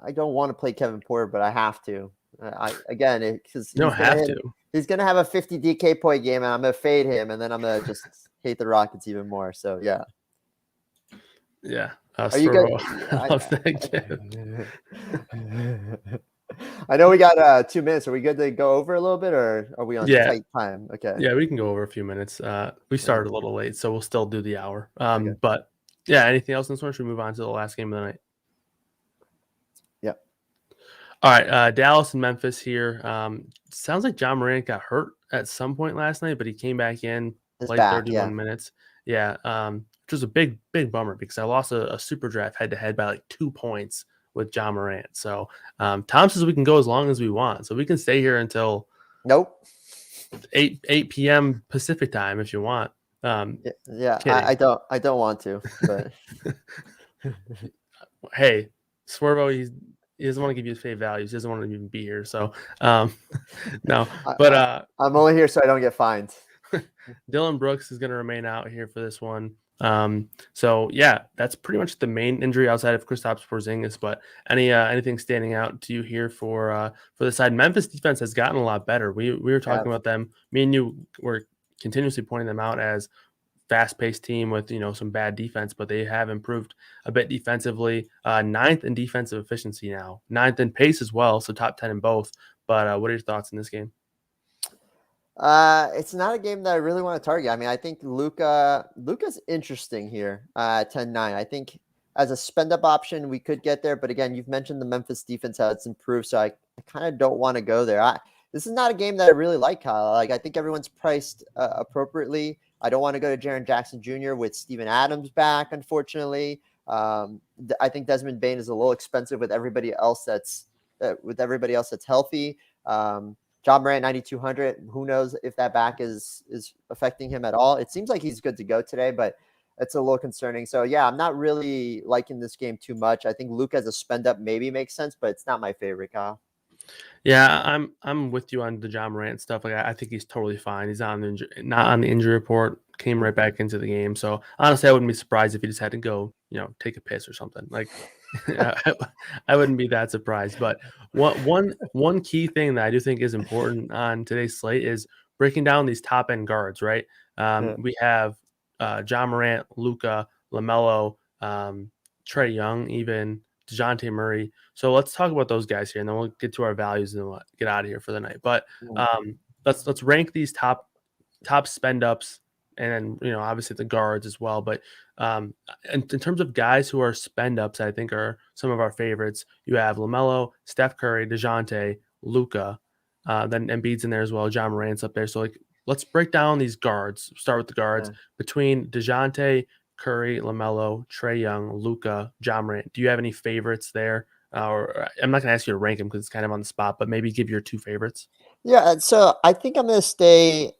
I don't want to play Kevin Porter, but I have to. Because he's gonna have a 50 DK point game, and I'm gonna fade him, and then I'm gonna just hate the Rockets even more. So yeah. Yeah. Are you good? I know we got 2 minutes. Are we good to go over a little bit, or are we on tight time? Okay. Yeah, we can go over a few minutes. We started a little late, so we'll still do the hour. But yeah, anything else in this one? Should we move on to the last game of the night? All right, Dallas and Memphis here. Sounds like John Morant got hurt at some point last night, but he came back in, played 31 minutes. Yeah, which was a big bummer because I lost a super draft head-to-head by like 2 points with John Morant. So Tom says we can go as long as we want. So we can stay here until 8 p.m. Pacific time if you want. I don't want to. But hey, Swervo, he doesn't want to give you his fave values. He doesn't want to even be here. So, no. But I'm only here so I don't get fined. Dylan Brooks is going to remain out here for this one. So, yeah, that's pretty much the main injury outside of Kristaps Porzingis. But anything standing out to you here for the side? Memphis defense has gotten a lot better. We were talking about them. Me and you were continuously pointing them out as fast-paced team with some bad defense, but they have improved a bit defensively. 9th in defensive efficiency now, 9th in pace as well, so top 10 in both. But what are your thoughts in this game? It's not a game that I really want to target. I mean, I think Luka's interesting here at 10-9. I think as a spend-up option, we could get there. But again, you've mentioned the Memphis defense, how it's improved, so I kind of don't want to go there. This is not a game that I really like, Kyle. Like, I think everyone's priced appropriately. I don't want to go to Jaren Jackson Jr. with Steven Adams back, unfortunately. I think Desmond Bane is a little expensive with everybody else that's healthy. John Morant 9,200. Who knows if that back is affecting him at all? It seems like he's good to go today, but it's a little concerning. So yeah, I'm not really liking this game too much. I think Luke as a spend up maybe makes sense, but it's not my favorite, Kyle. Yeah, I'm with you on the John Morant stuff. Like, I think he's totally fine. He's not on the injury report. Came right back into the game. So honestly, I wouldn't be surprised if he just had to go, take a piss or something. Like, I wouldn't be that surprised. But one key thing that I do think is important on today's slate is breaking down these top end guards. Right? We have John Morant, Luka, LaMelo, Trae Young, even DeJounte Murray. So let's talk about those guys here, and then we'll get to our values and we'll get out of here for the night. But let's rank these top spend ups, and then obviously the guards as well. But in terms of guys who are spend ups, I think are some of our favorites. You have LaMelo, Steph Curry, DeJounte, Luka. Then Embiid's in there as well. John Morant's up there. So like, let's break down these guards. Start with the guards Yeah. between DeJounte, Curry, LaMelo, Trae Young, Luka, John Morant. Do you have any favorites there? Or I'm not going to ask you to rank them because it's kind of on the spot, but maybe give your two favorites. Yeah. So I think I'm going to stay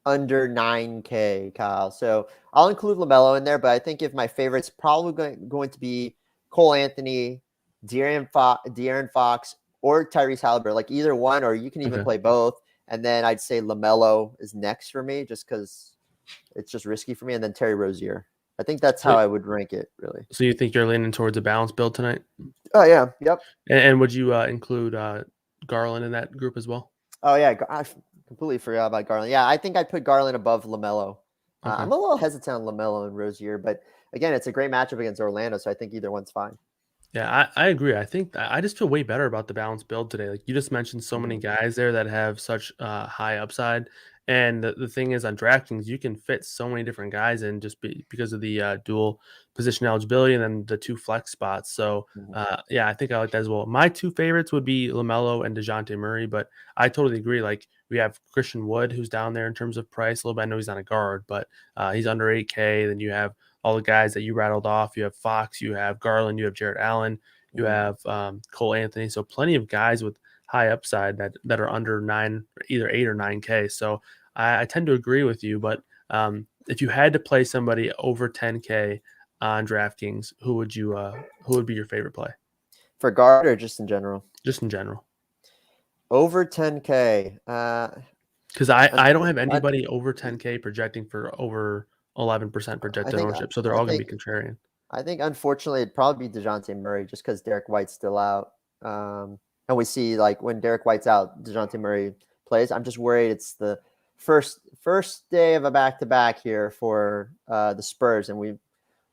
under 9K, Kyle. So I'll include LaMelo in there, but I think if my favorite's probably going to be Cole Anthony, De'Aaron Fox, or Tyrese Halliburton, like either one, or you can even Okay. play both. And then I'd say LaMelo is next for me just because it's just risky for me. And then Terry Rozier. I think that's how I would rank it, really. So you think you're leaning towards a balanced build tonight? Oh, yeah. Yep. And would you include Garland in that group as well? Oh, yeah. I completely forgot about Garland. Yeah, I think I'd put Garland above LaMelo. Okay. I'm a little hesitant on LaMelo and Rozier, but again, it's a great matchup against Orlando, so I think either one's fine. Yeah, I agree. I think I just feel way better about the balanced build today. Like you just mentioned so many guys there that have such high upside. And the thing is on DraftKings, you can fit so many different guys in just because of the dual position eligibility and then the two flex spots. So, yeah, I think I like that as well. My two favorites would be LaMelo and DeJounte Murray, but I totally agree. Like we have Christian Wood, who's down there in terms of price a little bit. I know he's not a guard, but he's under 8K. Then you have all the guys that you rattled off. You have Fox, you have Garland, you have Jarrett Allen, you have Cole Anthony. So plenty of guys with high upside that are under either 8 or 9K. So I tend to agree with you. But if you had to play somebody over 10K on DraftKings, who would be your favorite play? For guard or just in general? Just in general. Over 10K. Because I don't have anybody over 10K projecting for over 11% projected ownership. So they're all going to be contrarian. I think, unfortunately, it'd probably be DeJounte Murray just because Derek White's still out. And we see, like, when Derek White's out, DeJounte Murray plays. I'm just worried it's the first day of a back-to-back here for the Spurs. And we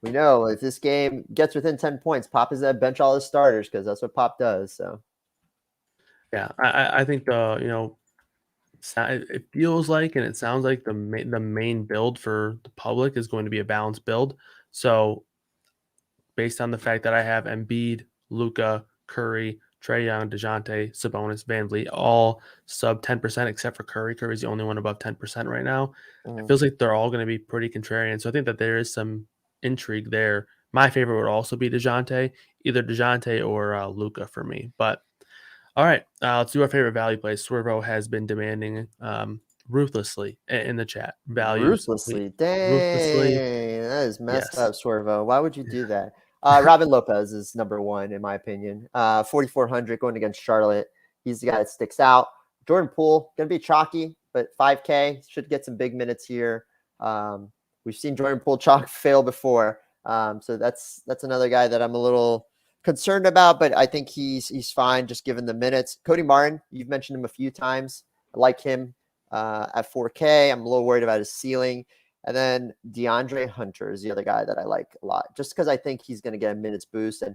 know if this game gets within 10 points, Pop is going to bench all his starters because that's what Pop does. So, yeah, I think it feels like and it sounds like the main build for the public is going to be a balanced build. So based on the fact that I have Embiid, Luka, Curry, Trae Young, DeJounte, Sabonis, VanVleet, all sub 10%, except for Curry. Curry's the only one above 10% right now. It feels like they're all going to be pretty contrarian. So I think that there is some intrigue there. My favorite would also be DeJounte, either DeJounte or Luka for me. But all right, let's do our favorite value plays. Swervo has been demanding ruthlessly in the chat. Values. ruthlessly. Dang, Ruthlessly. that is messed Yes. up, Swervo. Why would you do that? Robin Lopez is number one, in my opinion. 4,400 going against Charlotte. He's the guy that sticks out. Jordan Poole, going to be chalky, but 5K, should get some big minutes here. We've seen Jordan Poole chalk fail before. So that's another guy that I'm a little concerned about, but I think he's fine just given the minutes. Cody Martin, you've mentioned him a few times. I like him at 4K. I'm a little worried about his ceiling. And then DeAndre Hunter is the other guy that I like a lot, just because I think he's going to get a minutes boost and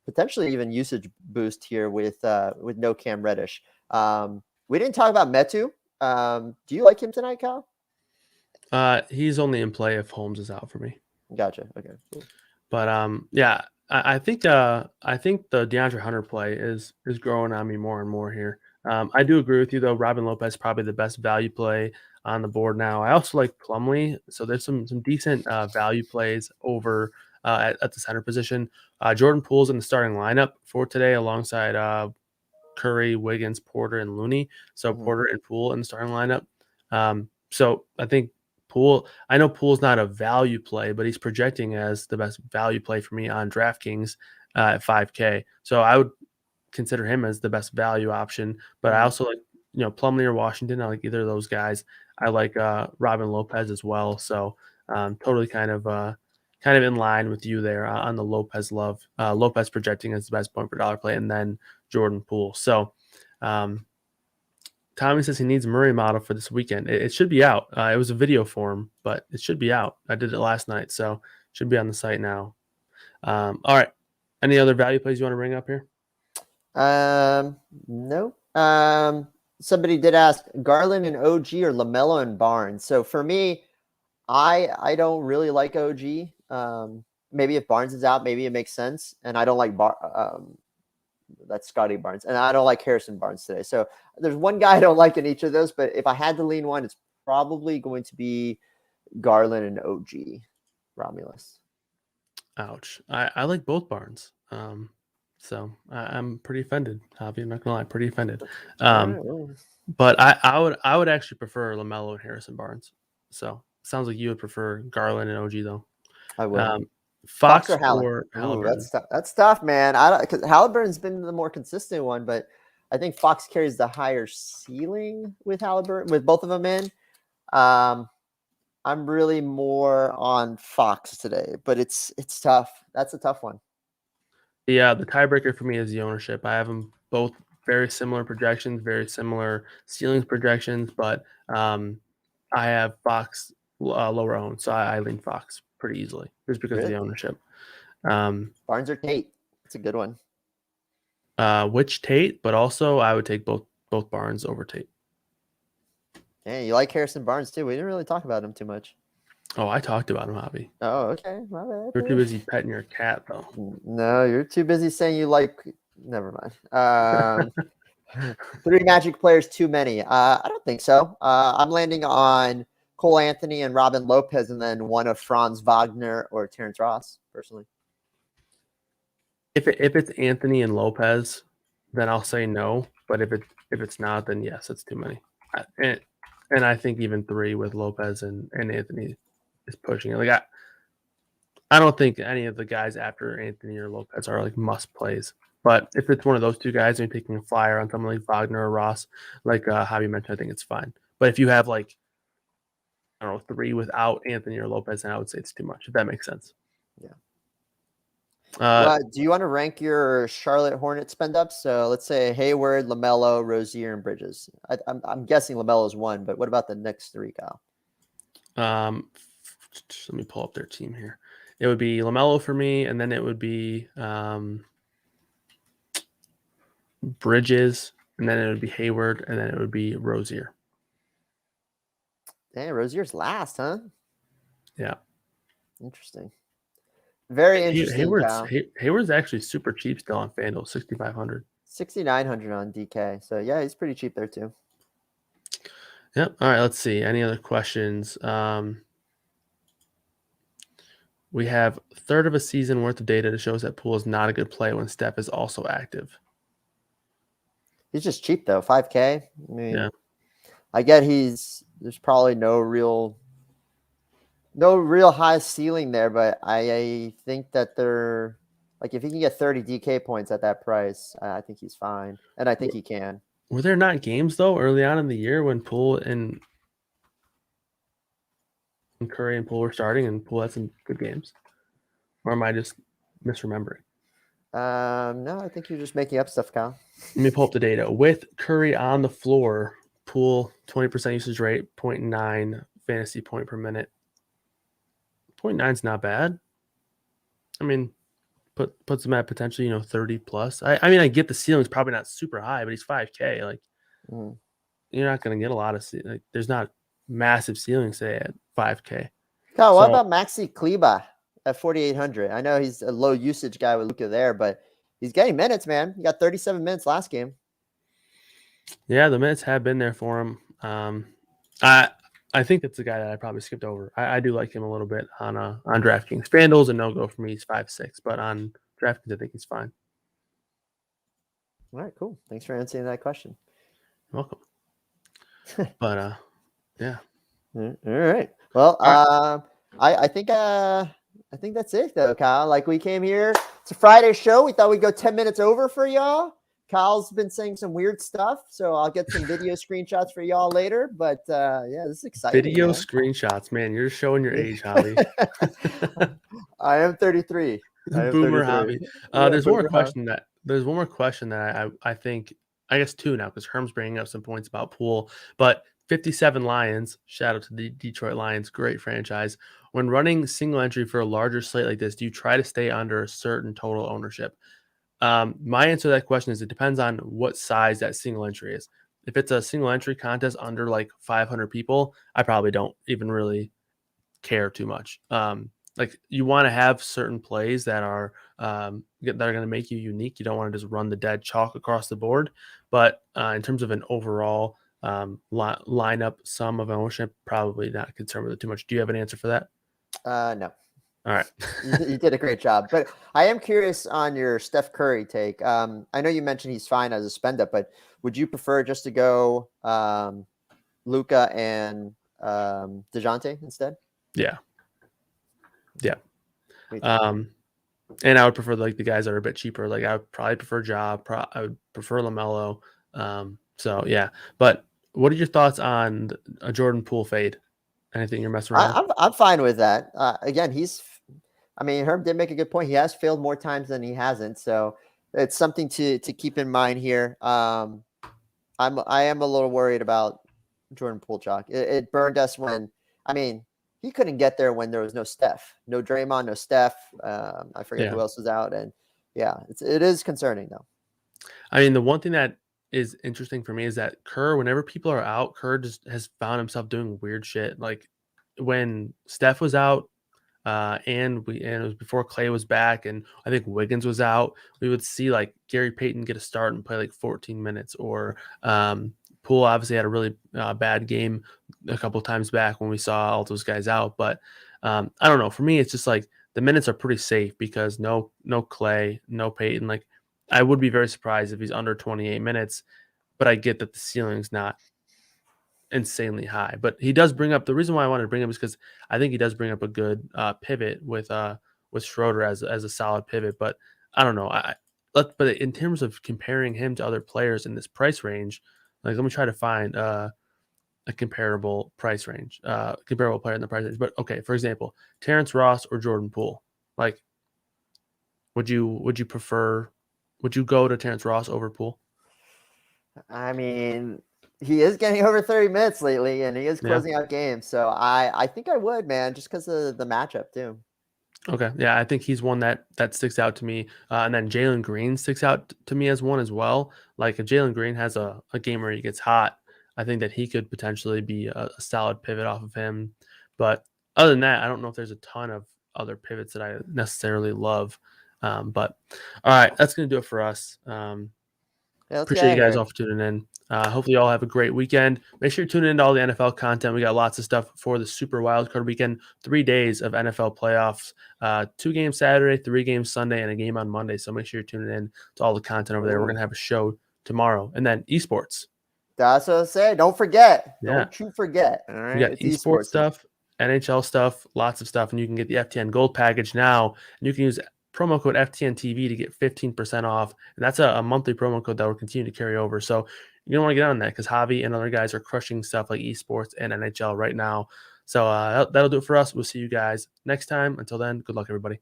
potentially even usage boost here with no Cam Reddish. We didn't talk about Metu. Do you like him tonight, Kyle? He's only in play if Holmes is out for me. Gotcha. Okay. Cool. But yeah, I think the DeAndre Hunter play is growing on me more and more here. I do agree with you though. Robin Lopez probably the best value play on the board now. I also like Plumlee, so there's some decent value plays over at the center position. Jordan Poole's in the starting lineup for today alongside Curry, Wiggins, Porter, and Looney. So Porter and Poole in the starting lineup. So I think Poole, I know Poole's not a value play, but he's projecting as the best value play for me on DraftKings at 5K. So I would consider him as the best value option. But I also like, Plumlee or Washington. I like either of those guys. I like Robin Lopez as well. So totally kind of in line with you there on the Lopez love. Lopez projecting as the best point per dollar play, and then Jordan Poole. So Tommy says he needs Murray model for this weekend. It should be out. It was a video form, but it should be out. I did it last night, so it should be on the site now. All right. Any other value plays you want to bring up here? No. Somebody did ask Garland and OG or LaMelo and Barnes. So for me, I don't really like OG. Maybe if Barnes is out, maybe it makes sense. And I don't like That's Scotty Barnes. And I don't like Harrison Barnes today. So there's one guy I don't like in each of those, but if I had to lean one, it's probably going to be Garland and OG Romulus. Ouch. I like both Barnes. So I'm pretty offended, Javi. I'm not gonna lie, pretty offended. But I would actually prefer LaMelo and Harrison Barnes. So sounds like you would prefer Garland and OG though. I would. Fox or Halliburton? or Halliburton? That's tough, man. Because Halliburton's been the more consistent one, but I think Fox carries the higher ceiling with Halliburton, with both of them in. I'm really more on Fox today, but it's tough. That's a tough one. Yeah, the tiebreaker for me is the ownership. I have them both very similar projections, very similar ceilings projections, but I have Fox lower owned, so I lean Fox pretty easily just because of the ownership. Barnes or Tate? It's a good one. Which Tate, but also I would take both Barnes over Tate. Yeah, you like Harrison Barnes too. We didn't really talk about him too much. Oh, I talked about him, Javi. Oh, okay. My bad. You're too busy petting your cat, though. No, you're too busy saying you like. Never mind. 3 Magic players too many. I don't think so. I'm landing on Cole Anthony and Robin Lopez, and then one of Franz Wagner or Terence Ross, personally. If it's Anthony and Lopez, then I'll say no. But if it's not, then yes, it's too many. And I think even 3 with Lopez and Anthony is pushing it. Like I don't think any of the guys after Anthony or Lopez are like must plays. But if it's one of those 2 guys and you're taking a flyer on someone like Wagner or Ross, like Javi mentioned, I think it's fine. But if you have like, I don't know, 3 without Anthony or Lopez, then I would say it's too much, if that makes sense. Yeah. Do you want to rank your Charlotte Hornets spend ups? So let's say Hayward, LaMelo, Rozier, and Bridges. I'm guessing LaMelo is 1, but what about the next 3, Kyle? Let me pull up their team here. It would be LaMelo for me, and then it would be Bridges, and then it would be Hayward, and then it would be Rozier. Damn, Rozier's last, huh? Yeah. Interesting. Very interesting. Hayward's actually super cheap still on FanDuel, 6,500. 6,900 on DK. So yeah, he's pretty cheap there too. Yep. All right. Let's see. Any other questions? We have third of a season worth of data that shows that Poole is not a good play when Steph is also active. He's just cheap though, 5K. I mean, yeah. I get there's probably no real high ceiling there, but I think that they're like, if he can get 30 DK points at that price, I think he's fine, and I think he can. Were there not games though early on in the year when Poole and Curry and Poole were starting, and Poole had some good games? Or am I just misremembering? No, I think you're just making up stuff, Kyle. Let me pull up the data. With Curry on the floor, Poole 20% usage rate, 0.9 fantasy point per minute. 0.9 is not bad. I mean, puts him at potentially 30 plus. I mean, I get the ceiling's probably not super high, but he's 5K. Like you're not going to get a lot of like. There's not massive ceilings say at 5K. Kyle, what about Maxi Kleba at 4,800? I know he's a low usage guy with Luka there, but he's getting minutes, man. He got 37 minutes last game. Yeah, the minutes have been there for him. I think that's the guy that I probably skipped over. I do like him a little bit on DraftKings. FanDuel's a no-go for me. He's 5'6", but on DraftKings, I think he's fine. All right, cool. Thanks for answering that question. You're welcome. But yeah. All right. Well, I think that's it though, Kyle. Like, we came here. It's a Friday show. We thought we'd go 10 minutes over for y'all. Kyle's been saying some weird stuff, so I'll get some video screenshots for y'all later. But yeah, this is exciting. Video screenshots, man. You're showing your age, Javi. I am 33. Boomer Javi. There's one more question that I think, I guess 2 now, because Herm's bringing up some points about Poole. But 57 Lions, shout out to the Detroit Lions, great franchise. When running single entry for a larger slate like this, do you try to stay under a certain total ownership? My answer to that question is it depends on what size that single entry is. If it's a single entry contest under like 500 people, I probably don't even really care too much. Like, you want to have certain plays that are going that are going to make you unique. You don't want to just run the dead chalk across the board. But in terms of an overall lineup sum of ownership, probably not concerned with it too much. Do you have an answer for that? No. All right. You did a great job. But I am curious on your Steph Curry take. I know you mentioned he's fine as a spend up, but would you prefer just to go Luka and DeJounte instead? Yeah. And I would prefer like the guys that are a bit cheaper. Like I would probably prefer Ja. I would prefer LaMelo. So yeah. But what are your thoughts on a Jordan Poole fade? Anything you're messing around? I'm fine with that. Again, Herb did make a good point. He has failed more times than he hasn't, so it's something to keep in mind here. I am a little worried about Jordan Poole chalk. It burned us when he couldn't get there when there was no Steph, no Draymond, no Steph. I forget who else was out, and it is concerning though. I mean, the one thing that is interesting for me is that Kerr, whenever people are out, Kerr just has found himself doing weird shit. Like when Steph was out, and it was before Clay was back, and I think Wiggins was out, we would see like Gary Payton get a start and play like 14 minutes, or Poole obviously had a really bad game a couple times back when we saw all those guys out. But I don't know. For me, it's just like the minutes are pretty safe because no Clay, no Payton. Like I would be very surprised if he's under 28 minutes, but I get that the ceiling's not insanely high. But he does bring up, the reason why I wanted to bring him is because I think he does bring up a good pivot with Schroeder as a solid pivot. But I don't know. But in terms of comparing him to other players in this price range, like let me try to find a comparable price range, comparable player in the price range. But okay, for example, Terence Ross or Jordan Poole. Like, would you prefer? Would you go to Terence Ross over Poole? I mean, he is getting over 30 minutes lately, and he is closing out games. So I think I would, man, just because of the matchup too. Okay, yeah, I think he's one that sticks out to me, and then Jalen Green sticks out to me as one as well. Like if Jalen Green has a game where he gets hot, I think that he could potentially be a solid pivot off of him. But other than that, I don't know if there's a ton of other pivots that I necessarily love. But all right, that's gonna do it for us. Appreciate you guys all for tuning in. Hopefully you all have a great weekend. Make sure you tune in to all the NFL content. We got lots of stuff for the Super Wildcard Weekend. 3 days of NFL playoffs. 2 games Saturday, 3 games Sunday, and a game on Monday. So make sure you're tuning in to all the content over there. We're going to have a show tomorrow. And then esports. That's what I say. Don't forget. Yeah. Don't you forget. All right. We got esports stuff, NHL stuff, lots of stuff. And you can get the FTN Gold package now. And you can use promo code FTNTV to get 15% off. And that's a monthly promo code that will continue to carry over. So you don't want to get on that because Javi and other guys are crushing stuff like esports and NHL right now. So that'll do it for us. We'll see you guys next time. Until then, good luck, everybody.